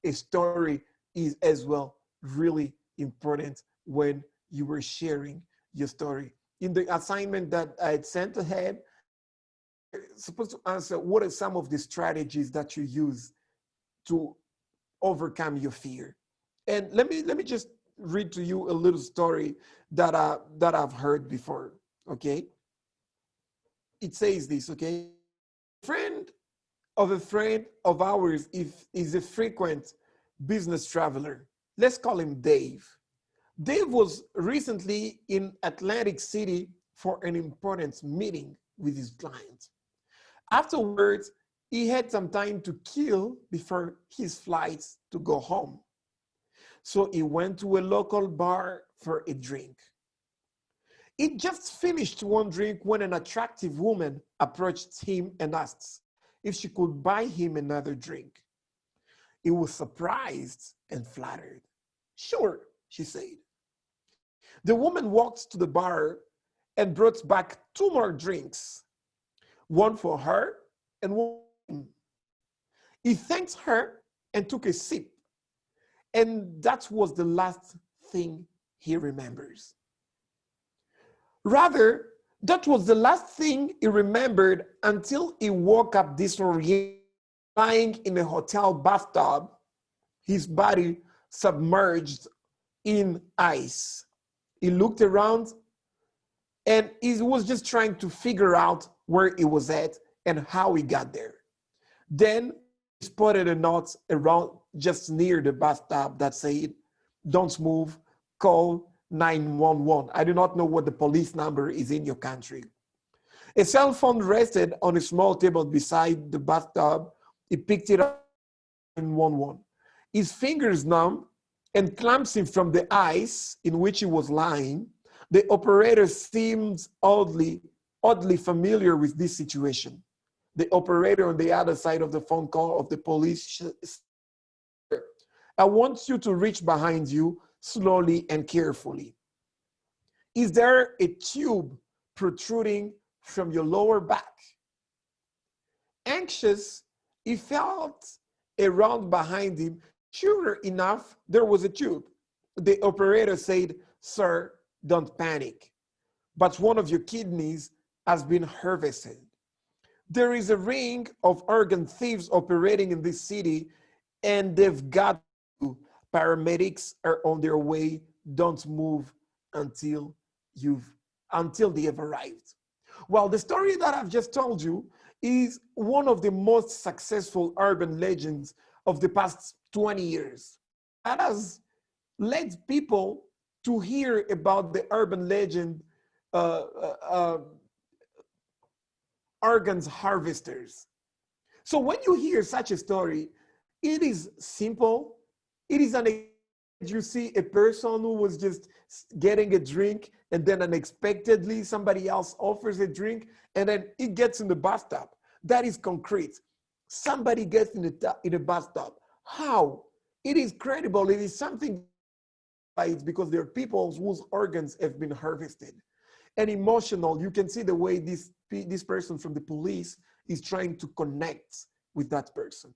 A story is as well really important when you were sharing your story. In the assignment that I had sent ahead, you're supposed to answer what are some of the strategies that you use to overcome your fear. And let me just read to you a little story that I've heard before, okay? It says this, okay? A friend of ours is a frequent business traveler. Let's call him Dave. Dave was recently in Atlantic City for an important meeting with his client. Afterwards, he had some time to kill before his flight to go home. So he went to a local bar for a drink. He just finished one drink when an attractive woman approached him and asked if she could buy him another drink. He was surprised and flattered. "Sure," she said. The woman walked to the bar and brought back 2 more drinks, one for her and one for him. He thanked her and took a sip, and that was the last thing he remembers. Rather, that was the last thing he remembered until he woke up disoriented, lying in a hotel bathtub, his body submerged in ice. He looked around and he was just trying to figure out where he was at and how he got there. Then he spotted a note around just near the bathtub that said, "Don't move, call 911. I do not know what the police number is in your country." A cell phone rested on a small table beside the bathtub. He picked it up, 911. His fingers numb and clumsy from the ice in which he was lying, the operator seemed oddly familiar with this situation. The operator on the other side of the phone call of the police said, "I want you to reach behind you slowly and carefully. Is there a tube protruding from your lower back?" Anxious, he felt around behind him. Sure enough, there was a tube. The operator said, "Sir, don't panic, but one of your kidneys has been harvested. There is a ring of organ thieves operating in this city, and they've got you. Paramedics are on their way. Don't move until they have arrived." Well, the story that I've just told you is one of the most successful urban legends of the past 20 years. That has led people to hear about the urban legend organs harvesters. So when you hear such a story, it is simple. It is you see a person who was just getting a drink and then unexpectedly somebody else offers a drink and then it gets in the bathtub. That is concrete. Somebody gets in the bathtub. How? It is credible. It is something. It's because there are people whose organs have been harvested. And emotional, you can see the way this person from the police is trying to connect with that person.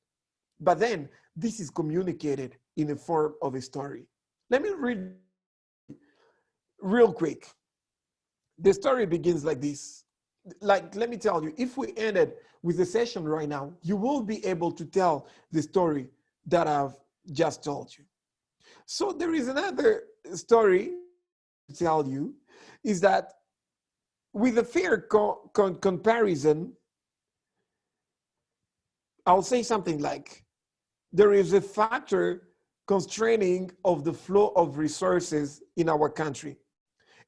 But then this is communicated in the form of a story. Let me read real quick. The story begins like this. Like, let me tell you, if we ended with the session right now, you will be able to tell the story that I've just told you. So there is another story to tell you, is that with a fair comparison, I'll say something like, there is a factor constraining of the flow of resources in our country.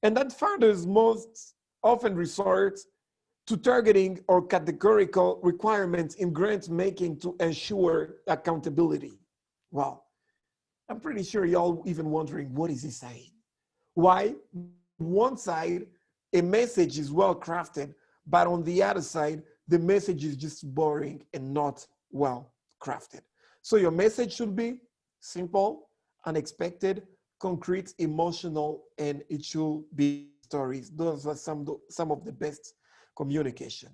And that factors most often resort to targeting or categorical requirements in grant making to ensure accountability. Wow. I'm pretty sure y'all even wondering, what is he saying? Why? One side, a message is well crafted, but on the other side, the message is just boring and not well crafted. So your message should be simple, unexpected, concrete, emotional, and it should be stories. Those are some of the best communication.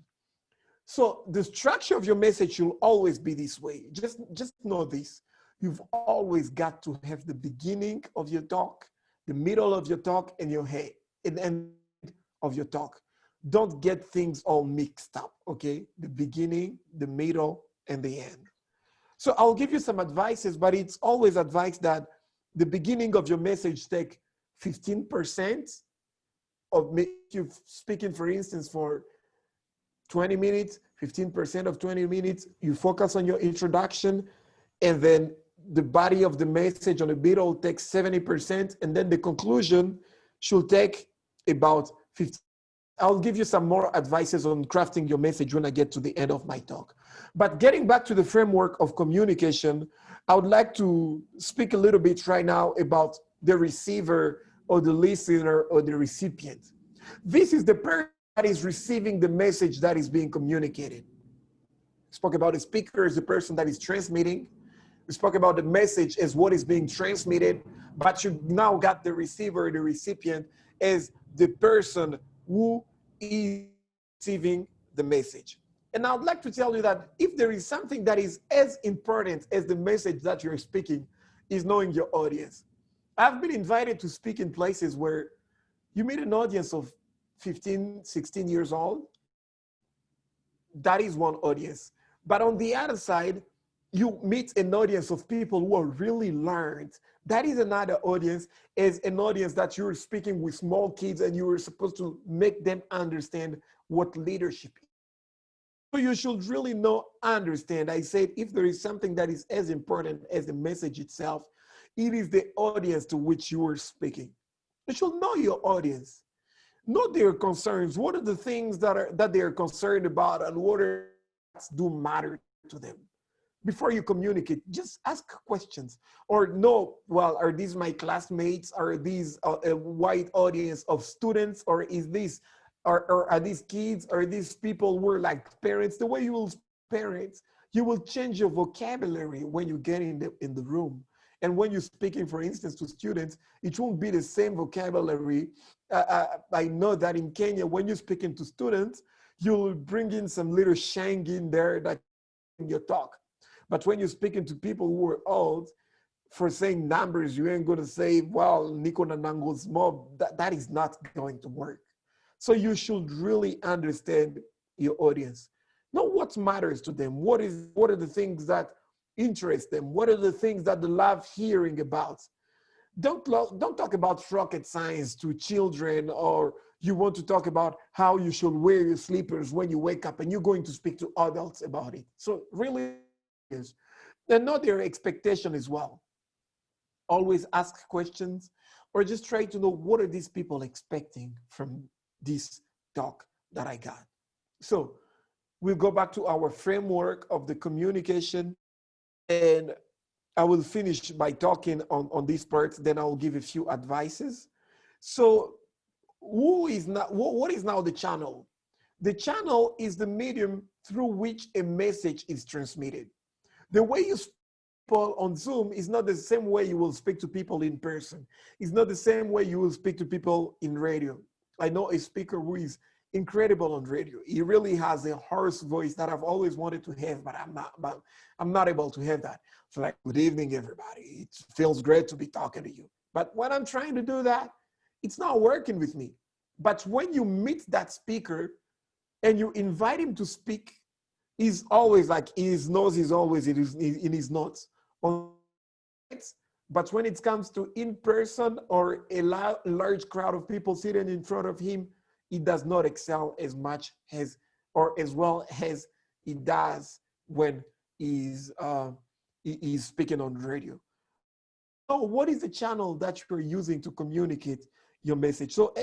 So the structure of your message should always be this way. Just know this. You've always got to have the beginning of your talk, the middle of your talk, and your end of your talk. Don't get things all mixed up, okay? The beginning, the middle, and the end. So I'll give you some advices, but it's always advice that the beginning of your message take 15% of you speaking, for instance, for 20 minutes, 15% of 20 minutes, you focus on your introduction, and then the body of the message on the middle takes 70%, and then the conclusion should take about 50%. I'll give you some more advices on crafting your message when I get to the end of my talk. But getting back to the framework of communication, I would like to speak a little bit right now about the receiver or the listener or the recipient. This is the person that is receiving the message that is being communicated. We spoke about the speaker as the person that is transmitting. We spoke about the message as what is being transmitted, but you now got the receiver, the recipient, as the person who is receiving the message. And I would like to tell you that if there is something that is as important as the message that you're speaking, is knowing your audience. I've been invited to speak in places where you meet an audience of 15, 16 years old. That is one audience. But on the other side, you meet an audience of people who are really learned. That is another audience, as an audience that you're speaking with small kids and you were supposed to make them understand what leadership is. So you should really understand. I said, if there is something that is as important as the message itself, it is the audience to which you are speaking. You should know your audience. Know their concerns. What are the things that they are concerned about, and what do matter to them? Before you communicate, just ask questions. Or no, well, are these my classmates? Are these a wide audience of students? Or is this, or are these kids? Are these people who are like parents? The way you will parents, you will change your vocabulary when you get in the room. And when you're speaking, for instance, to students, it won't be the same vocabulary. I know that in Kenya, when you're speaking to students, you'll bring in some little shang in there that in your talk. But when you're speaking to people who are old, for saying numbers, you ain't going to say, well, Nico Nanango's mob. That is not going to work. So you should really understand your audience. Know what matters to them. What are the things that interest them? What are the things that they love hearing about? Don't talk about rocket science to children, or you want to talk about how you should wear your slippers when you wake up, and you're going to speak to adults about it. So really, and not their expectation as well. Always ask questions. or just try to know what are these people expecting from this talk that I got. So we'll go back to our framework of the communication, and I will finish by talking on these parts, then I'll give a few advices. So what is now the channel? The channel is the medium through which a message is transmitted. The way you speak to people on Zoom is not the same way you will speak to people in person. It's not the same way you will speak to people in radio. I know a speaker who is incredible on radio. He really has a hoarse voice that I've always wanted to have, but I'm not able to have that. So like, good evening, everybody. It feels great to be talking to you. But when I'm trying to do that, it's not working with me. But when you meet that speaker and you invite him to speak, he's always like, his nose is always in his notes. But when it comes to in person or a large crowd of people sitting in front of him, he does not excel as much as, or as well as he does when he's speaking on radio. So what is the channel that you're using to communicate your message? So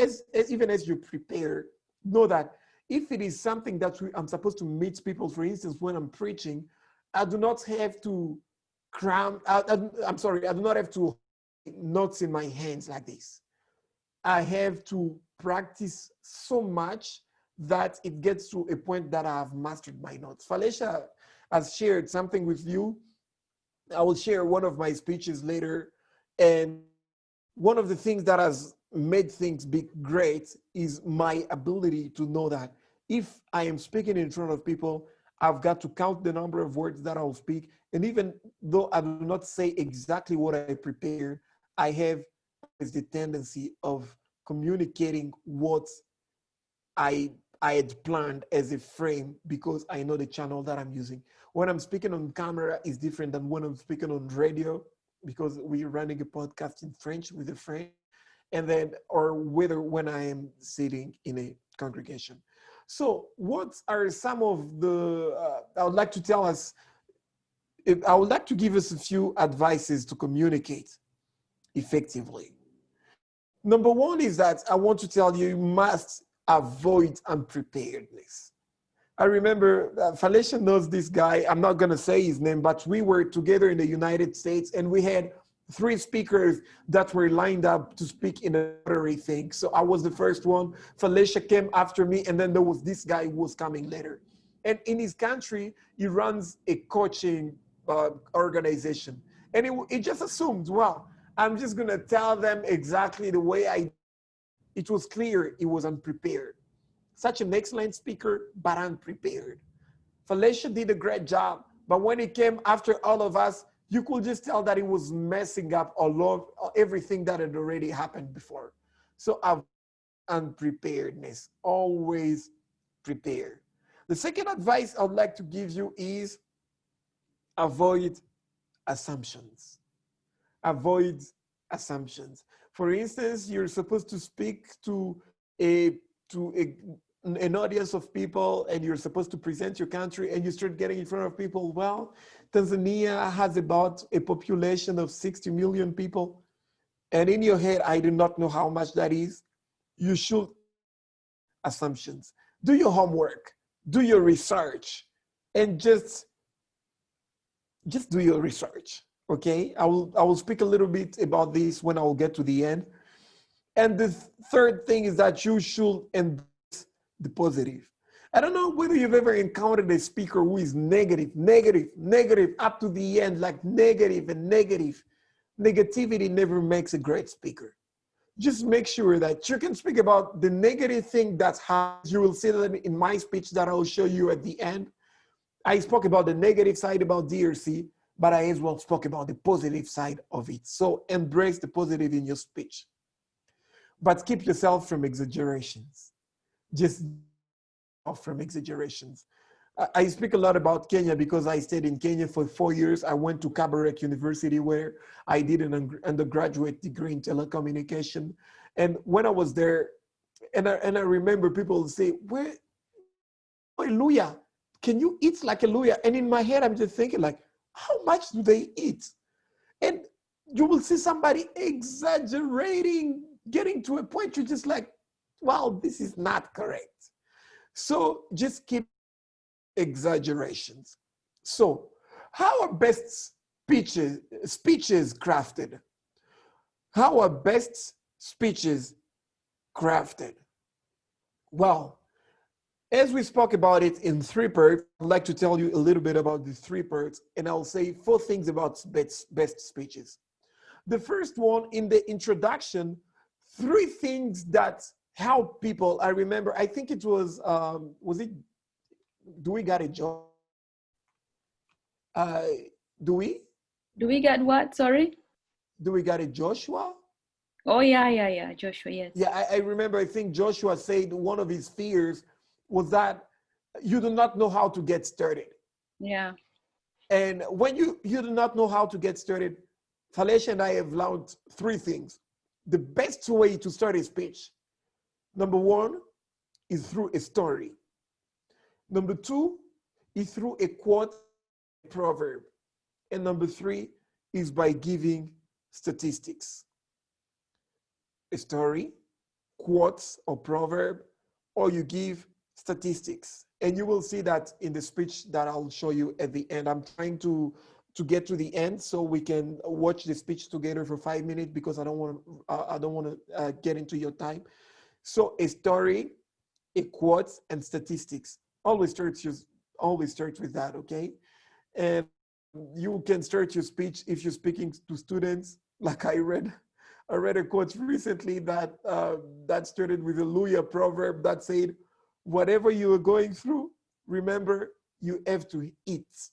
even as you prepare, know that if it is something that I'm supposed to meet people, for instance, when I'm preaching, I do not have to I do not have to notes in my hands like this. I have to practice so much that it gets to a point that I have mastered my notes. Felicia has shared something with you. I will share one of my speeches later. And one of the things that has made things be great is my ability to know that if I am speaking in front of people, I've got to count the number of words that I'll speak. And even though I do not say exactly what I prepared, I have the tendency of communicating what I had planned as a frame because I know the channel that I'm using. When I'm speaking on camera is different than when I'm speaking on radio because we're running a podcast in French with a friend, and then, or whether when I am sitting in a congregation. So what are some of the, I would like to tell us, I would like to give us a few advices to communicate effectively. Number one is that I want to tell you, you must avoid unpreparedness. I remember, Felicia knows this guy, I'm not gonna say his name, but we were together in the United States and we had 3 speakers that were lined up to speak in a lottery thing. So I was the first one, Felicia came after me, and then there was this guy who was coming later. And in his country, he runs a coaching organization. And he just assumed, well, I'm just gonna tell them exactly the way it was clear he was unprepared. Such an excellent speaker, but unprepared. Felicia did a great job, but when he came after all of us, you could just tell that he was messing up everything that had already happened before. So unpreparedness, always prepare. The second advice I would like to give you is avoid assumptions. Avoid assumptions. For instance, you're supposed to speak to an audience of people and you're supposed to present your country and you start getting in front of people. Well, Tanzania has about a population of 60 million people. And in your head, I do not know how much that is. You should assumptions. Do your homework, do your research, and just do your research, okay? I will speak a little bit about this when I will get to the end. And the third thing is that you should embrace the positive. I don't know whether you've ever encountered a speaker who is negative, up to the end, like negative and negative. Negativity never makes a great speaker. Just make sure that you can speak about the negative thing that's happened. You will see that in my speech that I will show you at the end. I spoke about the negative side about DRC, but I as well spoke about the positive side of it. So embrace the positive in your speech. But keep yourself from exaggerations. Just from exaggerations. I speak a lot about Kenya because I stayed in Kenya for 4 years. I went to Kabarak University where I did an undergraduate degree in telecommunication. And when I was there, and I remember people say, "Where, hallelujah, can you eat like a luya?" And in my head, I'm just thinking like, how much do they eat? And you will see somebody exaggerating, getting to a point you're just like, well, this is not correct. So just keep exaggerations. So how are best speeches crafted? How are best speeches crafted? Well, as we spoke about it in 3 parts, I'd like to tell you a little bit about the 3 parts, and I'll say 4 things about best speeches. The first one, in the introduction, 3 things that help people. I remember, I think it was it, do we got a job? Do we? Do we get what? Sorry? Do we got a Joshua? Oh, yeah, Joshua, yes. Yeah, I remember, I think Joshua said one of his fears was that you do not know how to get started. Yeah. And when you do not know how to get started, Falesh and I have learned 3 things. The best way to start a speech, number 1, is through a story. Number 2 is through a quote, a proverb. And number 3 is by giving statistics. A story, quotes or proverb, or you give statistics. And you will see that in the speech that I'll show you at the end. I'm trying to get to the end so we can watch the speech together for 5 minutes, because I don't want to get into your time. So a story, a quote, and statistics. Always start with that, okay? And you can start your speech if you're speaking to students. Like I read a quote recently that started with a Luya proverb that said, whatever you are going through, remember you have to eat.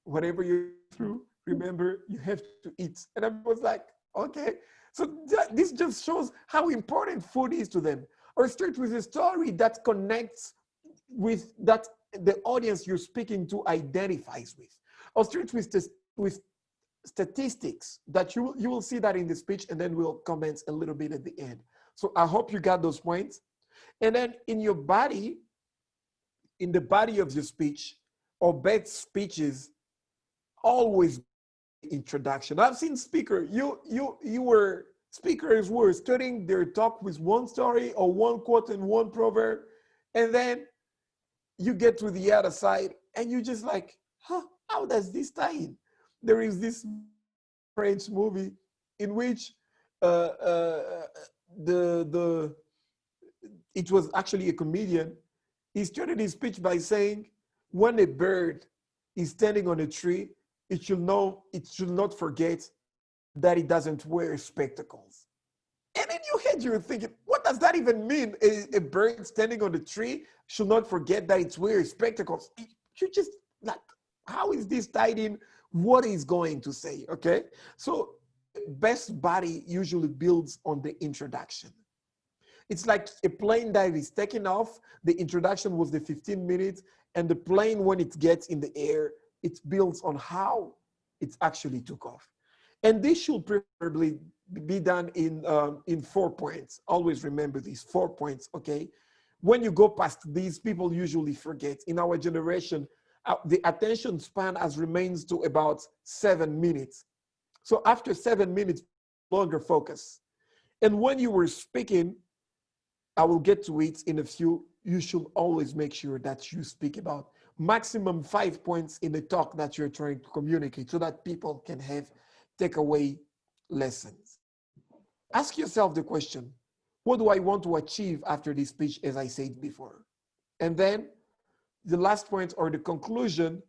Whatever you're through, remember you have to eat. And I was like, okay. So this just shows how important food is to them. Or start with a story that connects with that the audience you're speaking to identifies with. Or start with statistics that you will see that in the speech, and then we'll comment a little bit at the end. So I hope you got those points. And then in the body of your speech, or best speeches, always introduction. I've seen speakers were starting their talk with one story or one quote and one proverb, and then you get to the other side and you're just like, huh, how does this tie in? There is this French movie in which it was actually a comedian. He started his speech by saying, when a bird is standing on a tree, it should not forget that it doesn't wear spectacles. And in your head, you're thinking, what does that even mean? A bird standing on the tree should not forget that it wears spectacles. You just like, how is this tied in? What is going to say, okay? So best body usually builds on the introduction. It's like a plane that is taking off. The introduction was the 15 minutes, and the plane, when it gets in the air, it builds on how it actually took off. And this should preferably be done in 4 points. Always remember these 4 points, okay? When you go past these, people usually forget. In our generation, the attention span has remains to about 7 minutes. So after 7 minutes, longer focus. And when you were speaking, I will get to it in a few, you should always make sure that you speak about maximum 5 points in the talk that you're trying to communicate, so that people can have takeaway lessons. Ask yourself the question, what do I want to achieve after this speech, as I said before? And then the last point, or the conclusion,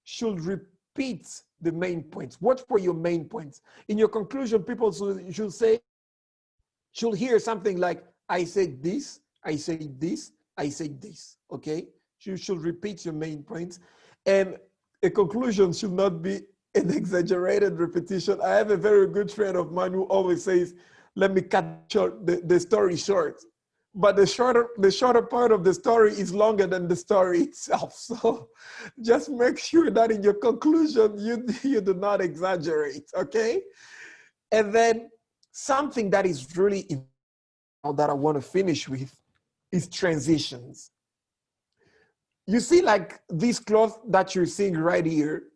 should repeat the main points. What were your main points? In your conclusion, people should hear something like, I said this, I said this, I said this, okay? You should repeat your main points. And a conclusion should not be an exaggerated repetition. I have a very good friend of mine who always says, let me cut the story short. But the shorter part of the story is longer than the story itself. So just make sure that in your conclusion, you do not exaggerate, okay? And then something that is really important that I want to finish with is transitions. You see, like this cloth that you're seeing right here,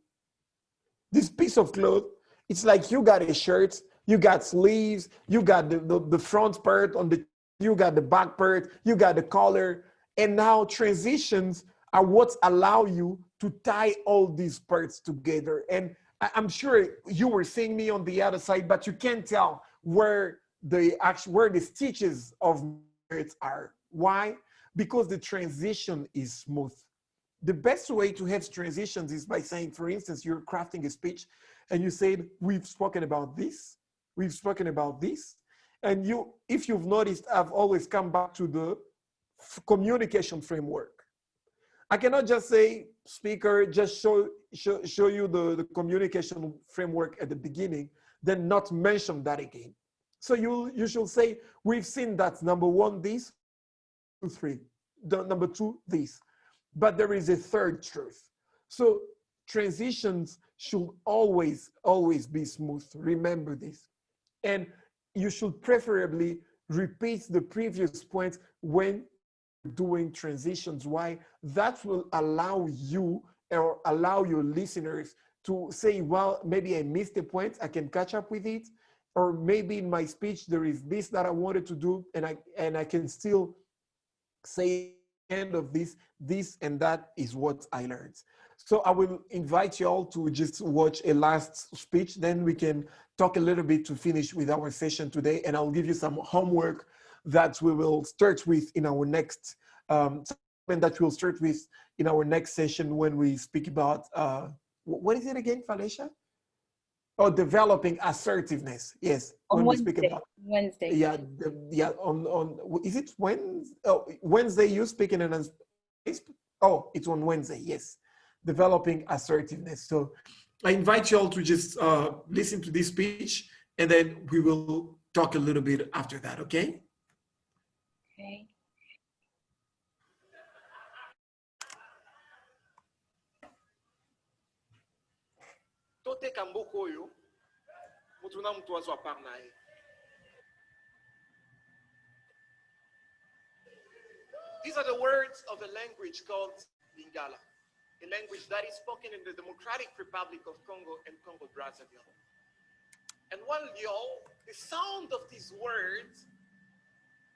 this piece of cloth, It's like you got a shirt, you got sleeves, you got the front part on the, you got the back part, you got the collar, and now transitions are what allow you to tie all these parts together. And I'm sure you were seeing me on the other side, but you can't tell where the stitches of it are. Why? Because the transition is smooth. The best way to have transitions is by saying, for instance, you're crafting a speech and you said, we've spoken about this, we've spoken about this. And you, if you've noticed, I've always come back to the communication framework. I cannot just say, speaker, just show you the communication framework at the beginning, then not mention that again. So you should say, we've seen that number one, this, 2, 3, number 2, this. But there is a third truth. So transitions should always be smooth. Remember this. And you should preferably repeat the previous points when doing transitions. Why? That will allow you or allow your listeners to say, well, maybe I missed a point, I can catch up with it. Or maybe in my speech, there is this that I wanted to do, and I can still say at the end of this and that is what I learned. So I will invite you all to just watch a last speech, then we can talk a little bit to finish with our session today, and I'll give you some homework that we will start with in our next session when we speak about, what is it again, Felicia? Oh, developing assertiveness. Yes. On when Wednesday. We speak about Wednesday. Yeah. On is it Wednesday? Oh, Wednesday. You speaking in oh, it's on Wednesday. Yes, developing assertiveness. So I invite you all to just listen to this speech, and then we will talk a little bit after that. Okay. Okay. Tote kamboko yo, mutuna mtu azo aparnae. These are the words of a language called Lingala, a language that is spoken in the Democratic Republic of Congo and Congo-Brazzaville. And while the sound of these words,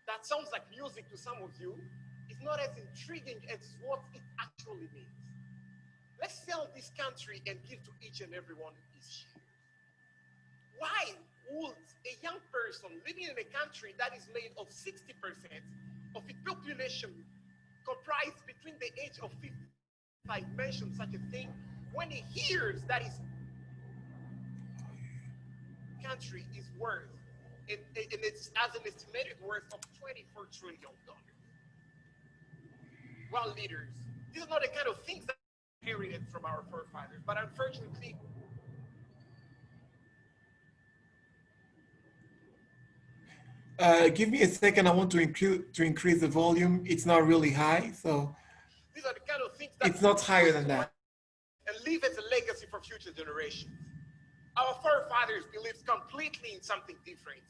that sounds like music to some of you, is not as intriguing as what it actually means. Let's sell this country and give to each and every one his share. Why would a young person living in a country that is made of 60% of its population comprised between the age of 55 mention such a thing when he hears that his country is worth, and it's as an estimated worth of $24 trillion? Well, leaders, these are not the kind of things that inherited from our forefathers, but unfortunately, give me a second. I want to increase the volume. It's not really high, so these are the kind of things that it's not higher than that. And leave as a legacy for future generations. Our forefathers believed completely in something different.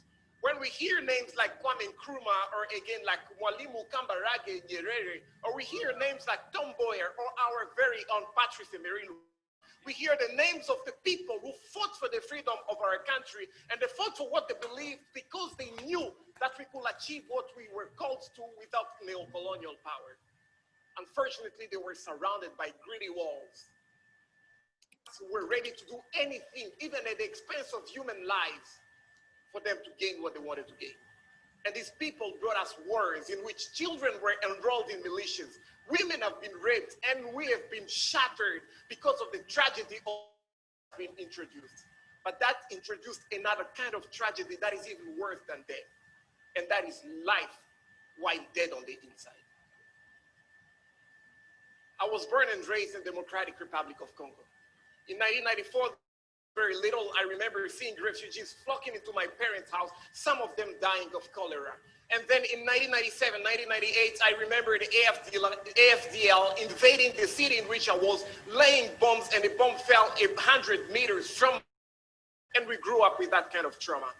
When we hear names like Kwame Nkrumah, or again like Mwalimu Kambarage Nyerere, or we hear names like Tom Mboya or our very own Patrice Emery, we hear the names of the people who fought for the freedom of our country, and they fought for what they believed because they knew that we could achieve what we were called to without neo-colonial power. Unfortunately, they were surrounded by greedy walls. Were ready to do anything, even at the expense of human lives, for them to gain what they wanted to gain. And these people brought us wars in which children were enrolled in militias, women have been raped, and we have been shattered because of the tragedy of being introduced. But that introduced another kind of tragedy that is even worse than death, and that is life while dead on the inside. I was born and raised in the Democratic Republic of Congo. In 1994, very little, I remember seeing refugees flocking into my parents' house, some of them dying of cholera. And then in 1997, 1998, I remember the AFDL invading the city in which I was, laying bombs, and the bomb fell 100 meters from, and we grew up with that kind of trauma.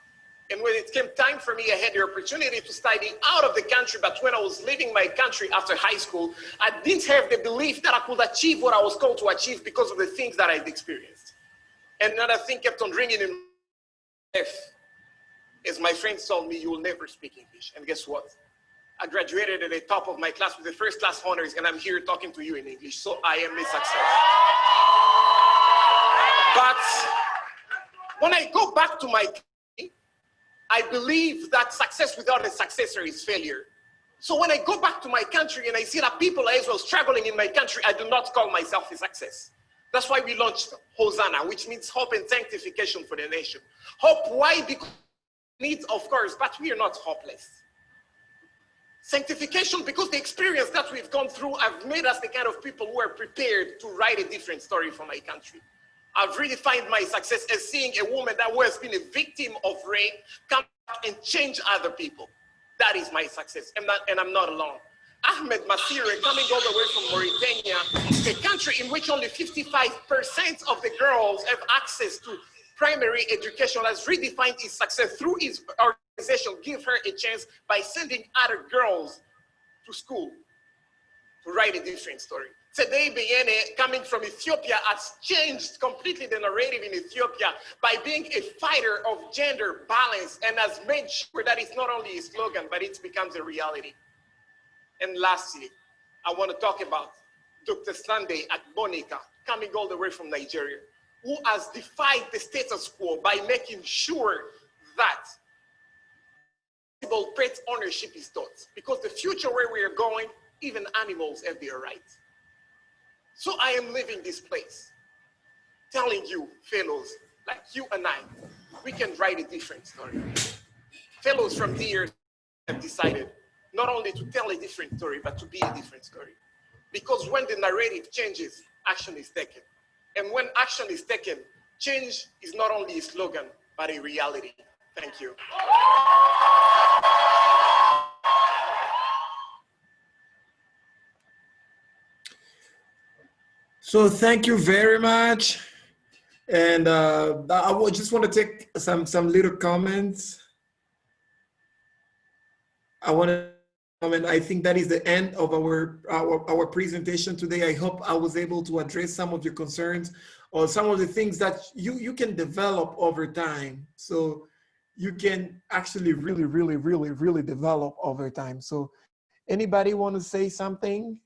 And when it came time for me, I had the opportunity to study out of the country, but when I was leaving my country after high school, I didn't have the belief that I could achieve what I was called to achieve because of the things that I'd experienced. And another thing kept on ringing in my life is my friends told me, you will never speak English. And guess what? I graduated at the top of my class with the first class honors, and I'm here talking to you in English. So I am a success. But when I go back to my country, I believe that success without a successor is failure. So when I go back to my country and I see that people are as well struggling in my country, I do not call myself a success. That's why we launched Hosanna, which means hope and sanctification for the nation. Hope, why? Because needs, of course, but we are not hopeless. Sanctification, because the experience that we've gone through have made us the kind of people who are prepared to write a different story for my country. I've redefined my success as seeing a woman that has been a victim of rape come back and change other people. That is my success, and I'm not alone. Ahmed Masire, coming all the way from Mauritania, a country in which only 55% of the girls have access to primary education, has redefined his success through his organization, Give Her a Chance, by sending other girls to school to write a different story. Today, Beyene, coming from Ethiopia, has changed completely the narrative in Ethiopia by being a fighter of gender balance and has made sure that it's not only a slogan, but it becomes a reality. And lastly, I want to talk about Dr. Sunday Agbonika, coming all the way from Nigeria, who has defied the status quo by making sure that pet ownership is taught. Because the future where we are going, even animals have their rights. So I am leaving this place, telling you, fellows, like you and I, we can write a different story. Fellows from the years have decided not only to tell a different story, but to be a different story. Because when the narrative changes, action is taken. And when action is taken, change is not only a slogan, but a reality. Thank you. So thank you very much. And I would just want to take some little comments. I think that is the end of our presentation today. I hope I was able to address some of your concerns or some of the things that you can develop over time. So you can actually really develop over time. So anybody want to say something?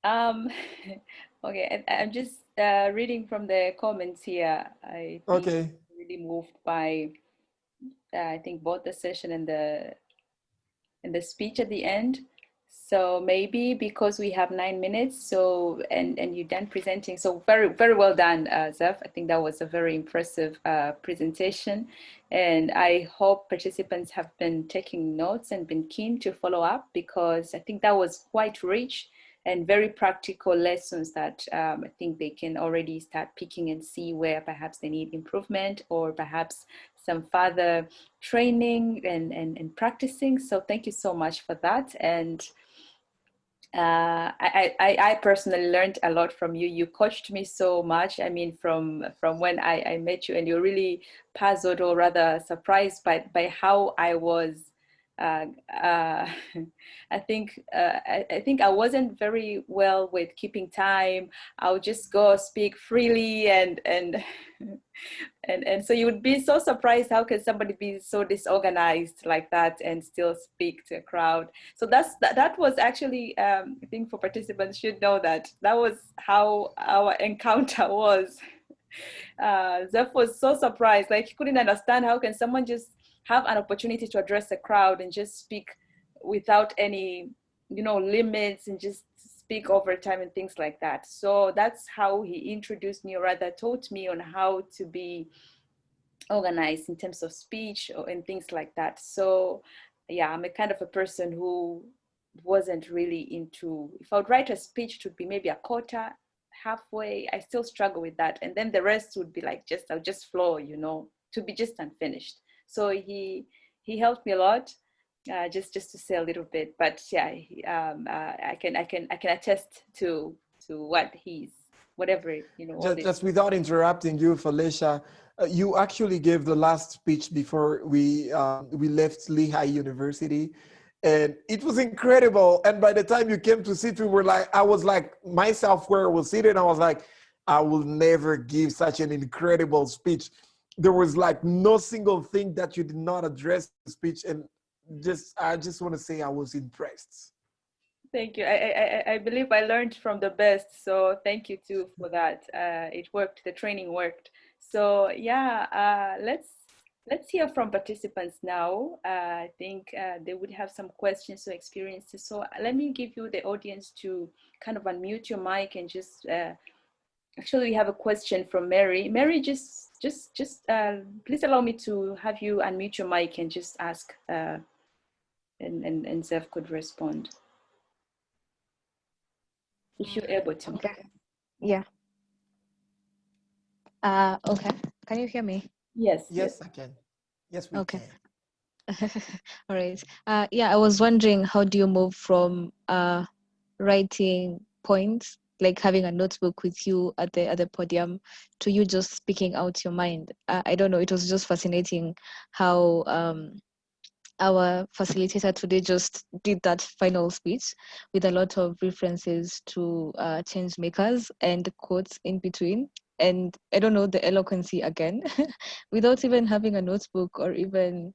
Okay, I'm just reading from the comments here. I think Okay. I'm really moved by I think both the session and the speech at the end. So maybe because we have 9 minutes, so and you're done presenting, so very well done, Zef. I think that was a very impressive presentation, and I hope participants have been taking notes and been keen to follow up, because I think that was quite rich and very practical lessons that I think they can already start picking and see where perhaps they need improvement or perhaps some further training and practicing. So thank you so much for that. And I personally learned a lot from you. You coached me so much. I mean, from when I met you, and you're really puzzled or rather surprised by how I was. I think I wasn't very well with keeping time. I would just go speak freely and so you would be so surprised, how can somebody be so disorganized like that and still speak to a crowd? So that was actually I think for participants should know that was how our encounter was. Zeph was so surprised, like he couldn't understand how can someone just have an opportunity to address a crowd and just speak without any, limits, and just speak over time and things like that. So that's how he introduced me, or rather taught me on how to be organized in terms of speech and things like that. So yeah, I'm a kind of a person who wasn't really into, if I would write a speech, it would be maybe a quarter, halfway. I still struggle with that. And then the rest would be like I'll just flow, to be just unfinished. So he helped me a lot, just to say a little bit. But yeah, I can attest to what whatever. Just without interrupting you, Felicia, You actually gave the last speech before we left Lehigh University, and it was incredible. And by the time you came to sit, I was like myself where I was sitting. I was like, I will never give such an incredible speech. There was like no single thing that you did not address in the speech, and I just want to say I was impressed. Thank you. I believe I learned from the best. So thank you too for that. It worked. The training worked. So yeah, let's hear from participants now. I think they would have some questions or experiences. So let me give you the audience to kind of unmute your mic and just. Actually, we have a question from Mary. Mary, just please allow me to have you unmute your mic and just ask, and Zef could respond. If you're able to. Okay. Yeah. Okay. Can you hear me? Yes. Yes, I can. Yes, we Okay. can. All right. Yeah, I was wondering, how do you move from writing points, like having a notebook with you at the podium, to you just speaking out your mind? I don't know. It was just fascinating how our facilitator today just did that final speech with a lot of references to change makers and quotes in between. And I don't know, the eloquency again, without even having a notebook or even,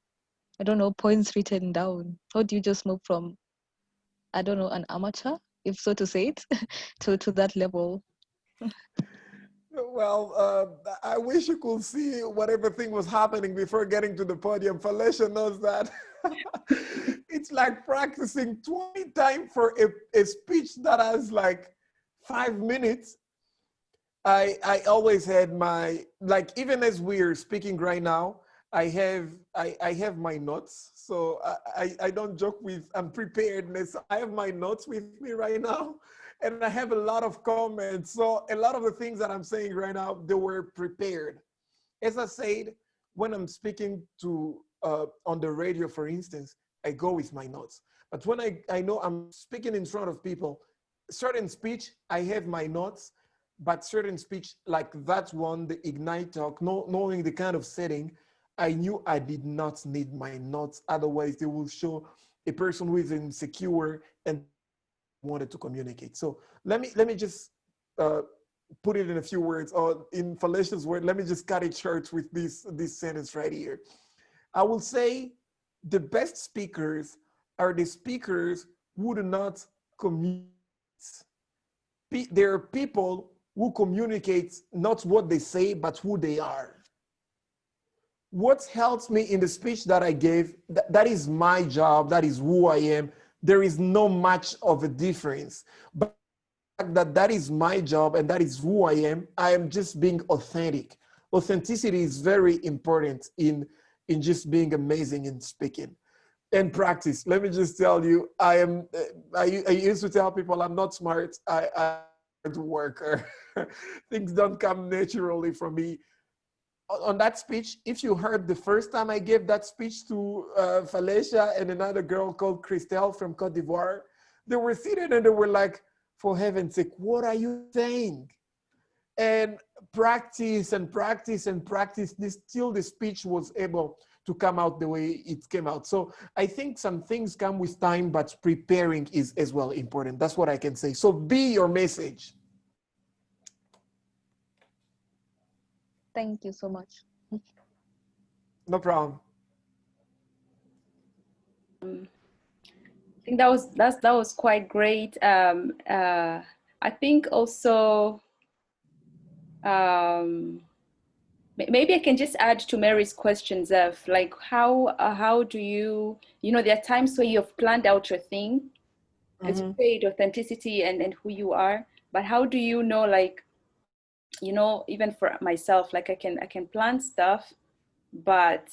I don't know, points written down. How do you just move from, I don't know, an amateur, if so to say it, to that level? Well, I wish you could see whatever thing was happening before getting to the podium. Felicia knows that. It's like practicing 20 times for a speech that has like 5 minutes. I always had my, like, even as we're speaking right now, I have my notes. So I don't joke with unpreparedness. I have my notes with me right now, and I have a lot of comments. So a lot of the things that I'm saying right now, they were prepared. As I said, when I'm speaking to on the radio, for instance, I go with my notes. But when I know I'm speaking in front of people, certain speech, I have my notes, but certain speech like that one, the Ignite talk, knowing the kind of setting, I knew I did not need my notes. Otherwise, they will show a person who is insecure and wanted to communicate. So let me just put it in a few words, or in Felicia's word, let me just cut it short with this sentence right here. I will say the best speakers are the speakers who do not communicate. There are people who communicate not what they say, but who they are. What helps me in the speech that I gave, that is my job, that is who I am. There is no much of a difference. But that is my job and that is who I am just being authentic. Authenticity is very important in just being amazing in speaking. And practice. Let me just tell you, I used to tell people I'm not smart, I'm a hard worker. Things don't come naturally for me. On that speech, if you heard the first time I gave that speech to Felicia and another girl called Christelle from Cote d'Ivoire, they were seated and they were like, for heaven's sake, what are you saying? And practice and practice and practice, till the speech was able to come out the way it came out. So I think some things come with time, but preparing is as well important. That's what I can say. So be your message. Thank you so much. No problem. I think that was quite great. I think also maybe I can just add to Mary's questions of like how do you there are times where you have planned out your thing because you paid authenticity and who you are, but how do you know, like, even for myself, like I can plan stuff, but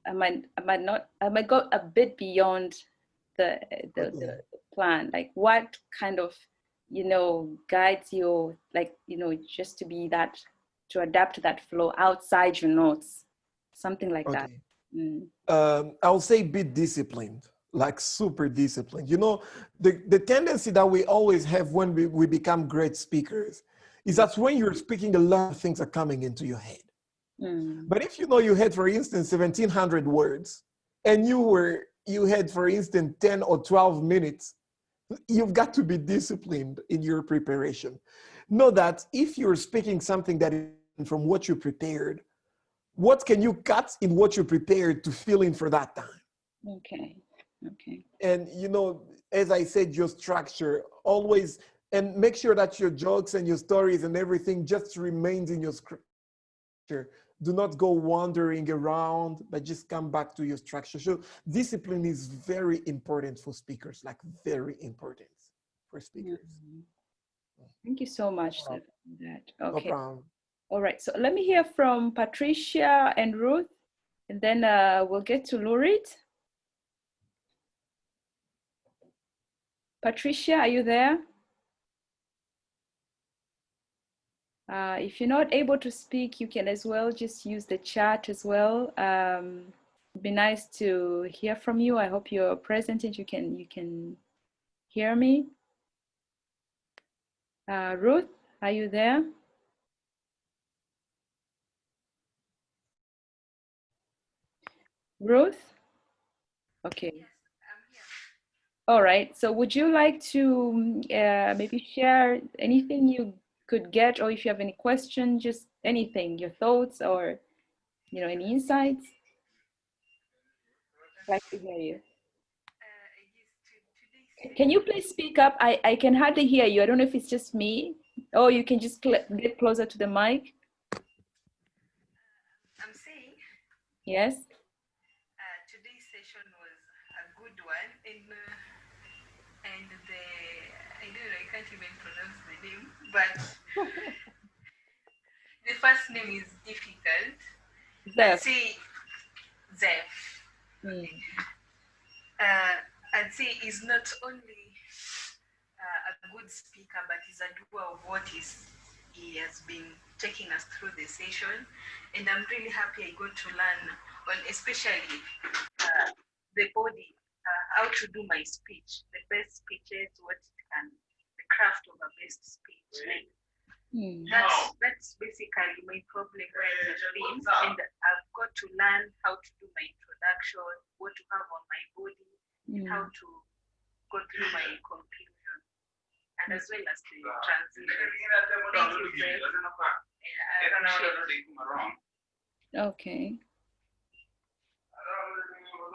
I might go a bit beyond the plan. Like what kind of guides you, like just to be that, to adapt to that flow outside your notes, something like that. I'll say be disciplined, like super disciplined. The tendency that we always have when we become great speakers is that when you're speaking, a lot of things are coming into your head. But if you know you had, for instance, 1,700 words, and you had, for instance, 10 or 12 minutes, you've got to be disciplined in your preparation. Know that if you're speaking something that is from what you prepared, what can you cut in what you prepared to fill in for that time? Okay. Okay. And, you know, as I said, your structure always, and make sure that your jokes and your stories and everything just remains in your structure. Do not go wandering around, but just come back to your structure. So discipline is very important for speakers, like very important for speakers. Thank you so much for that. Okay. No problem. All right. So let me hear from Patricia and Ruth, and then we'll get to Lurit. Patricia, are you there? If you're not able to speak, you can as well just use the chat as well. It'd be nice to hear from you. I hope you're present and you can hear me. Ruth, are you there? Ruth? Okay. Yes, I'm here. All right. So would you like to maybe share anything you could get, or if you have any questions, just anything, your thoughts or, you know, any insights? I'd like to hear you. Can you please speak up? I can hardly hear you. I don't know if it's just me. Oh, you can just get closer to the mic. I'm saying. Yes. Today's session was a good one, and I don't know, I can't even pronounce the name, but the first name is difficult. Zeph. I'd say Zeph. I'd say he's not only a good speaker, but he's a doer of what he has been taking us through the session. And I'm really happy I got to learn on especially the body, how to do my speech, the best speeches, what it can, the craft of a best speech. Like, that's basically my problem where it has been. And I've got to learn how to do my introduction, what to have on my body, and how to go through my conclusion, and as well as the transition. Thank you, Zeph. Okay.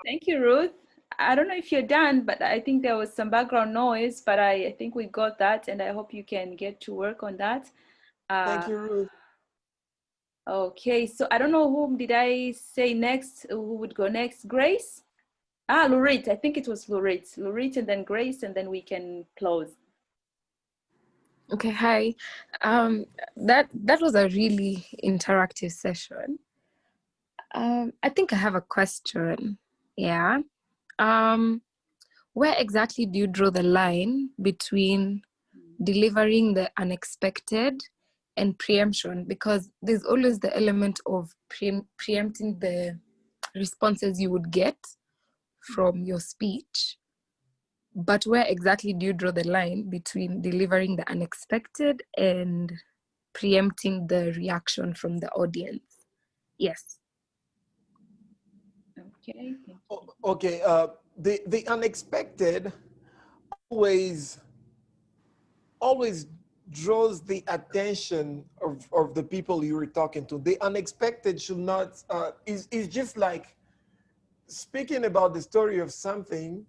Thank you, Ruth. I don't know if you're done, but I think there was some background noise, but I think we got that, and I hope you can get to work on that. Thank you, Ruth. Okay, so I don't know whom did I say next, who would go next? Grace? Lurit, I think it was Lurit. Lurit and then Grace, and then we can close. Okay, hi. That was a really interactive session. I think I have a question. Yeah. Where exactly do you draw the line between delivering the unexpected and preemption? Because there's always the element of preempting the responses you would get from your speech. But where exactly do you draw the line between delivering the unexpected and preempting the reaction from the audience? Yes. Okay. Okay. The unexpected always draws the attention of the people you were talking to. The unexpected should not is just like speaking about the story of something,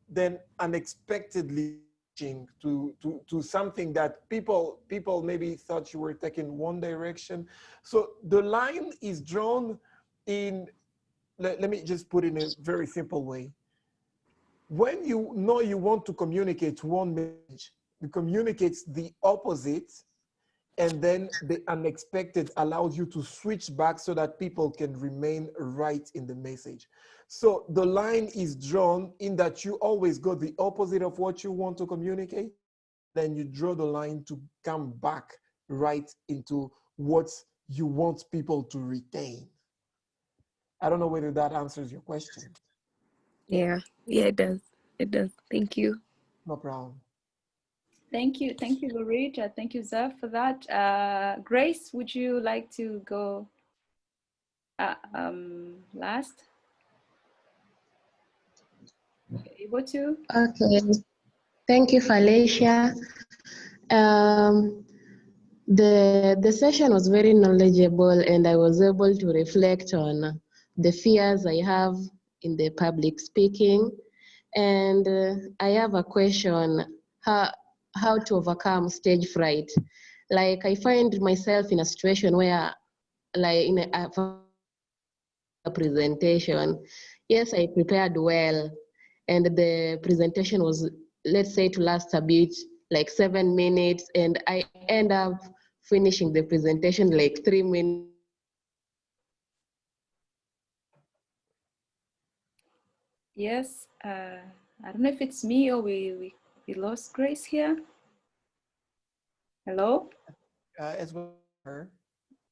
then unexpectedly to something that people maybe thought you were taking one direction. So the line is drawn in, let me just put it in a very simple way. When you know you want to communicate one message, you communicate the opposite, and then the unexpected allows you to switch back so that people can remain right in the message. So the line is drawn in that you always go the opposite of what you want to communicate, then you draw the line to come back right into what you want people to retain. I don't know whether that answers your question. Yeah, it does. It does. Thank you. No problem. Thank you, Lurit. Thank you, Zeph, for that. Grace, would you like to go Last, able to? Okay, thank you, Felicia. The session was very knowledgeable, and I was able to reflect on the fears I have in the public speaking. And I have a question, how to overcome stage fright. Like, I find myself in a situation where, like, in a presentation, yes, I prepared well, and the presentation was, let's say, to last a bit, like 7 minutes, and I end up finishing the presentation like 3 minutes. Yes, I don't know if it's me or we lost Grace here. Hello? As well her.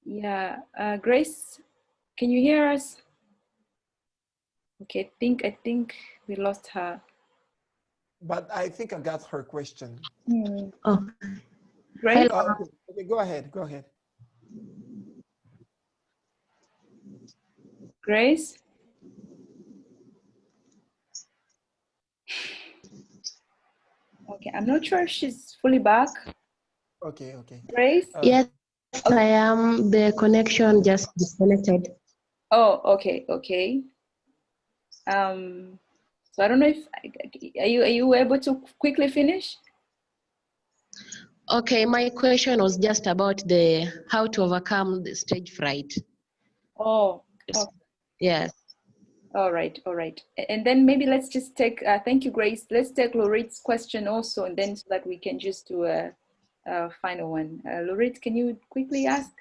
Yeah, Grace, can you hear us? Okay, I think we lost her. But I think I got her question. Oh, Grace? Okay, go ahead, go ahead. Grace? Okay, I'm not sure if she's fully back. Okay, okay. Grace? Yes, I am. The connection just disconnected. Oh, okay, okay. So I don't know if are you able to quickly finish? Okay, my question was just about the how to overcome the stage fright. Oh, okay. Yes. All right, all right. And then maybe let's just take, thank you, Grace. Let's take Lorit's question also, and then so that we can just do a final one. Lorit, can you quickly ask?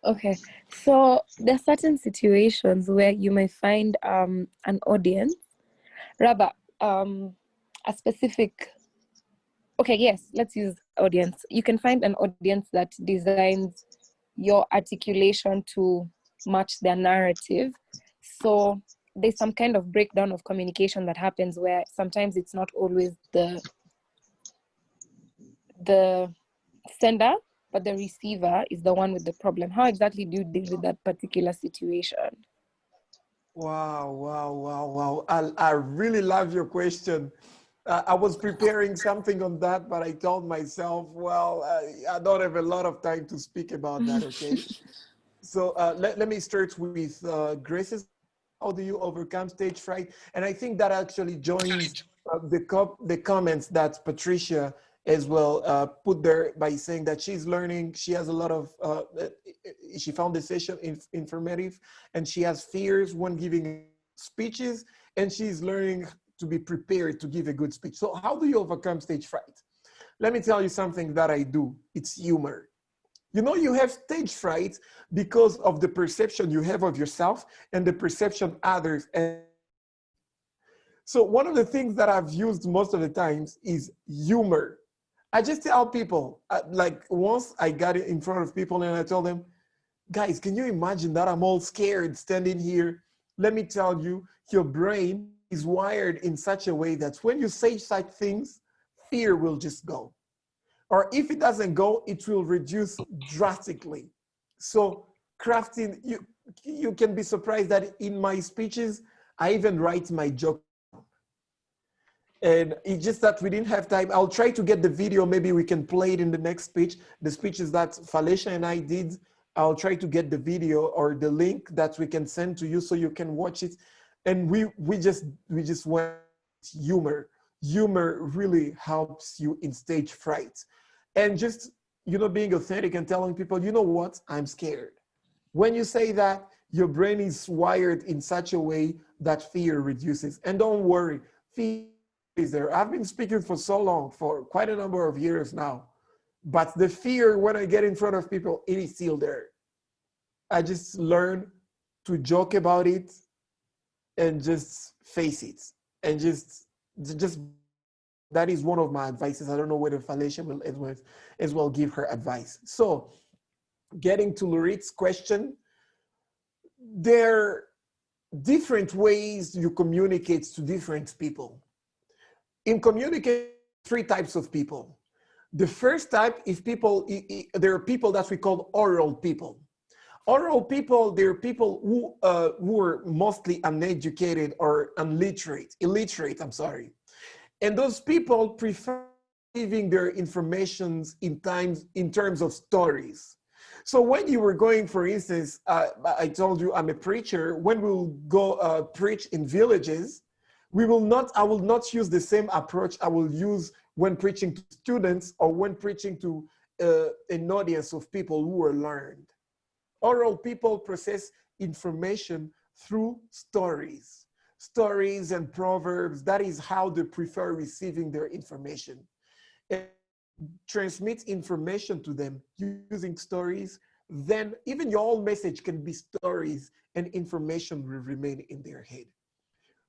Okay, so there are certain situations where you may find an audience, rather a specific, okay, yes, let's use audience. You can find an audience that designs your articulation to match their narrative. So there's some kind of breakdown of communication that happens where sometimes it's not always the sender, but the receiver is the one with the problem. How exactly do you deal with that particular situation? Wow, wow, wow, wow. I really love your question. I was preparing something on that, but I told myself, well, I don't have a lot of time to speak about that, okay? So let me start with Grace's. How do you overcome stage fright? And I think that actually joins the comments that Patricia as well put there by saying that she's learning. She has a lot of, she found the session informative, and she has fears when giving speeches, and she's learning to be prepared to give a good speech. So how do you overcome stage fright? Let me tell you something that I do. It's humor. You know, you have stage fright because of the perception you have of yourself and the perception others. So one of the things that I've used most of the times is humor. I just tell people, like once I got it in front of people and I told them, guys, can you imagine that I'm all scared standing here? Let me tell you, your brain is wired in such a way that when you say such things, fear will just go. Or if it doesn't go, it will reduce drastically. So crafting, you can be surprised that in my speeches, I even write my joke. And it's just that we didn't have time. I'll try to get the video. Maybe we can play it in the next speech. The speeches that Felicia and I did, I'll try to get the video or the link that we can send to you so you can watch it. And we just went humor. Humor really helps you in stage fright. And just, you know, being authentic and telling people, you know what, I'm scared. When you say that, your brain is wired in such a way that fear reduces. And don't worry, fear is there. I've been speaking for so long, for quite a number of years now. But the fear when I get in front of people, it is still there. I just learn to joke about it and just face it. And just that is one of my advices. I don't know whether Felicia will as well give her advice. So getting to Lorit's question, there are different ways you communicate to different people. In communication, 3 types of people. The first type is people, there are people that we call oral people. Oral people, they're people who are mostly uneducated or illiterate, I'm sorry. And those people prefer giving their informations in terms of stories. So when you were going, for instance, I told you I'm a preacher. When we'll go preach in villages, I will not use the same approach I will use when preaching to students or when preaching to an audience of people who are learned. Oral people process information through stories. Stories and proverbs, that is how they prefer receiving their information. And transmit information to them using stories, then even your whole message can be stories and information will remain in their head.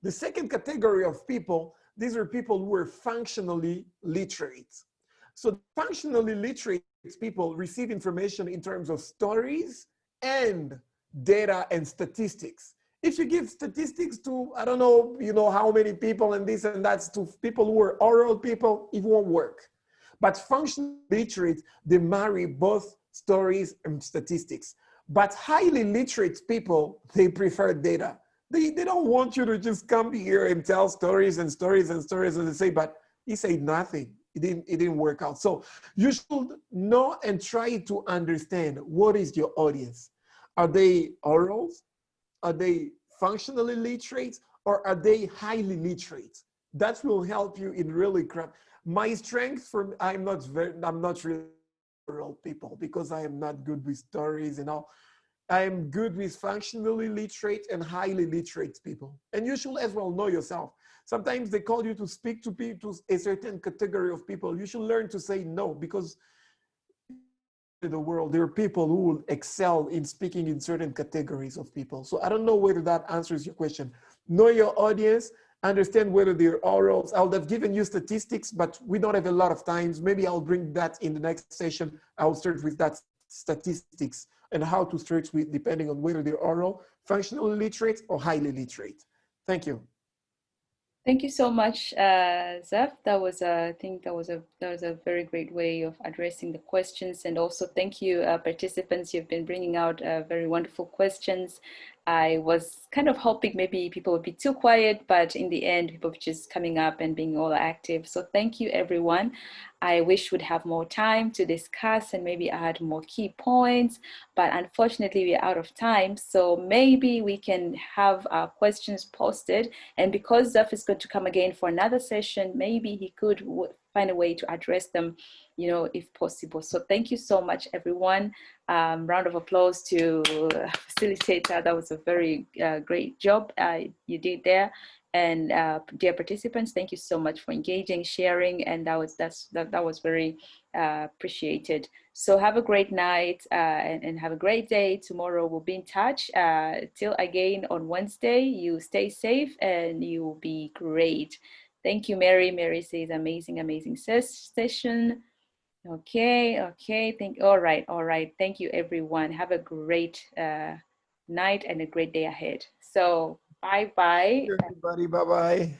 The second category of people, these are people who are functionally literate. So functionally literate people receive information in terms of stories and data and statistics. If you give statistics to, I don't know, how many people and this and that to people who are oral people, it won't work. But functionally literate, they marry both stories and statistics. But highly literate people, they prefer data. They don't want you to just come here and tell stories and stories and stories and they say, but he said nothing. It didn't work out. So you should know and try to understand what is your audience. Are they orals? Are they functionally literate? Or are they highly literate? That will help you in really craft. My strength I'm not really oral people because I am not good with stories and all. I am good with functionally literate and highly literate people. And you should as well know yourself. Sometimes they call you to speak to people, to a certain category of people. You should learn to say no, because in the world, there are people who will excel in speaking in certain categories of people. So I don't know whether that answers your question. Know your audience, understand whether they're orals. I would have given you statistics, but we don't have a lot of times. Maybe I'll bring that in the next session. I'll start with that statistics and how to search with, depending on whether they're oral, functionally literate, or highly literate. Thank you. Thank you so much, Zeph. I think that was a very great way of addressing the questions. And also thank you, participants. You've been bringing out very wonderful questions. I was kind of hoping maybe people would be too quiet, but in the end, people were just coming up and being all active. So thank you, everyone. I wish we'd have more time to discuss and maybe add more key points, but unfortunately we're out of time. So maybe we can have our questions posted, and because Zeph is going to come again for another session, maybe he could find a way to address them, if possible. So thank you so much, everyone. Round of applause to facilitator. That was a very great job you did there. And dear participants, thank you so much for engaging, sharing, and that was very appreciated. So have a great night and have a great day. Tomorrow we'll be in touch. Till again on Wednesday, you stay safe and you will be great. Thank you, Mary. Mary says amazing session. Okay. All right. Thank you, everyone. Have a great night and a great day ahead. So bye-bye. Everybody, bye-bye.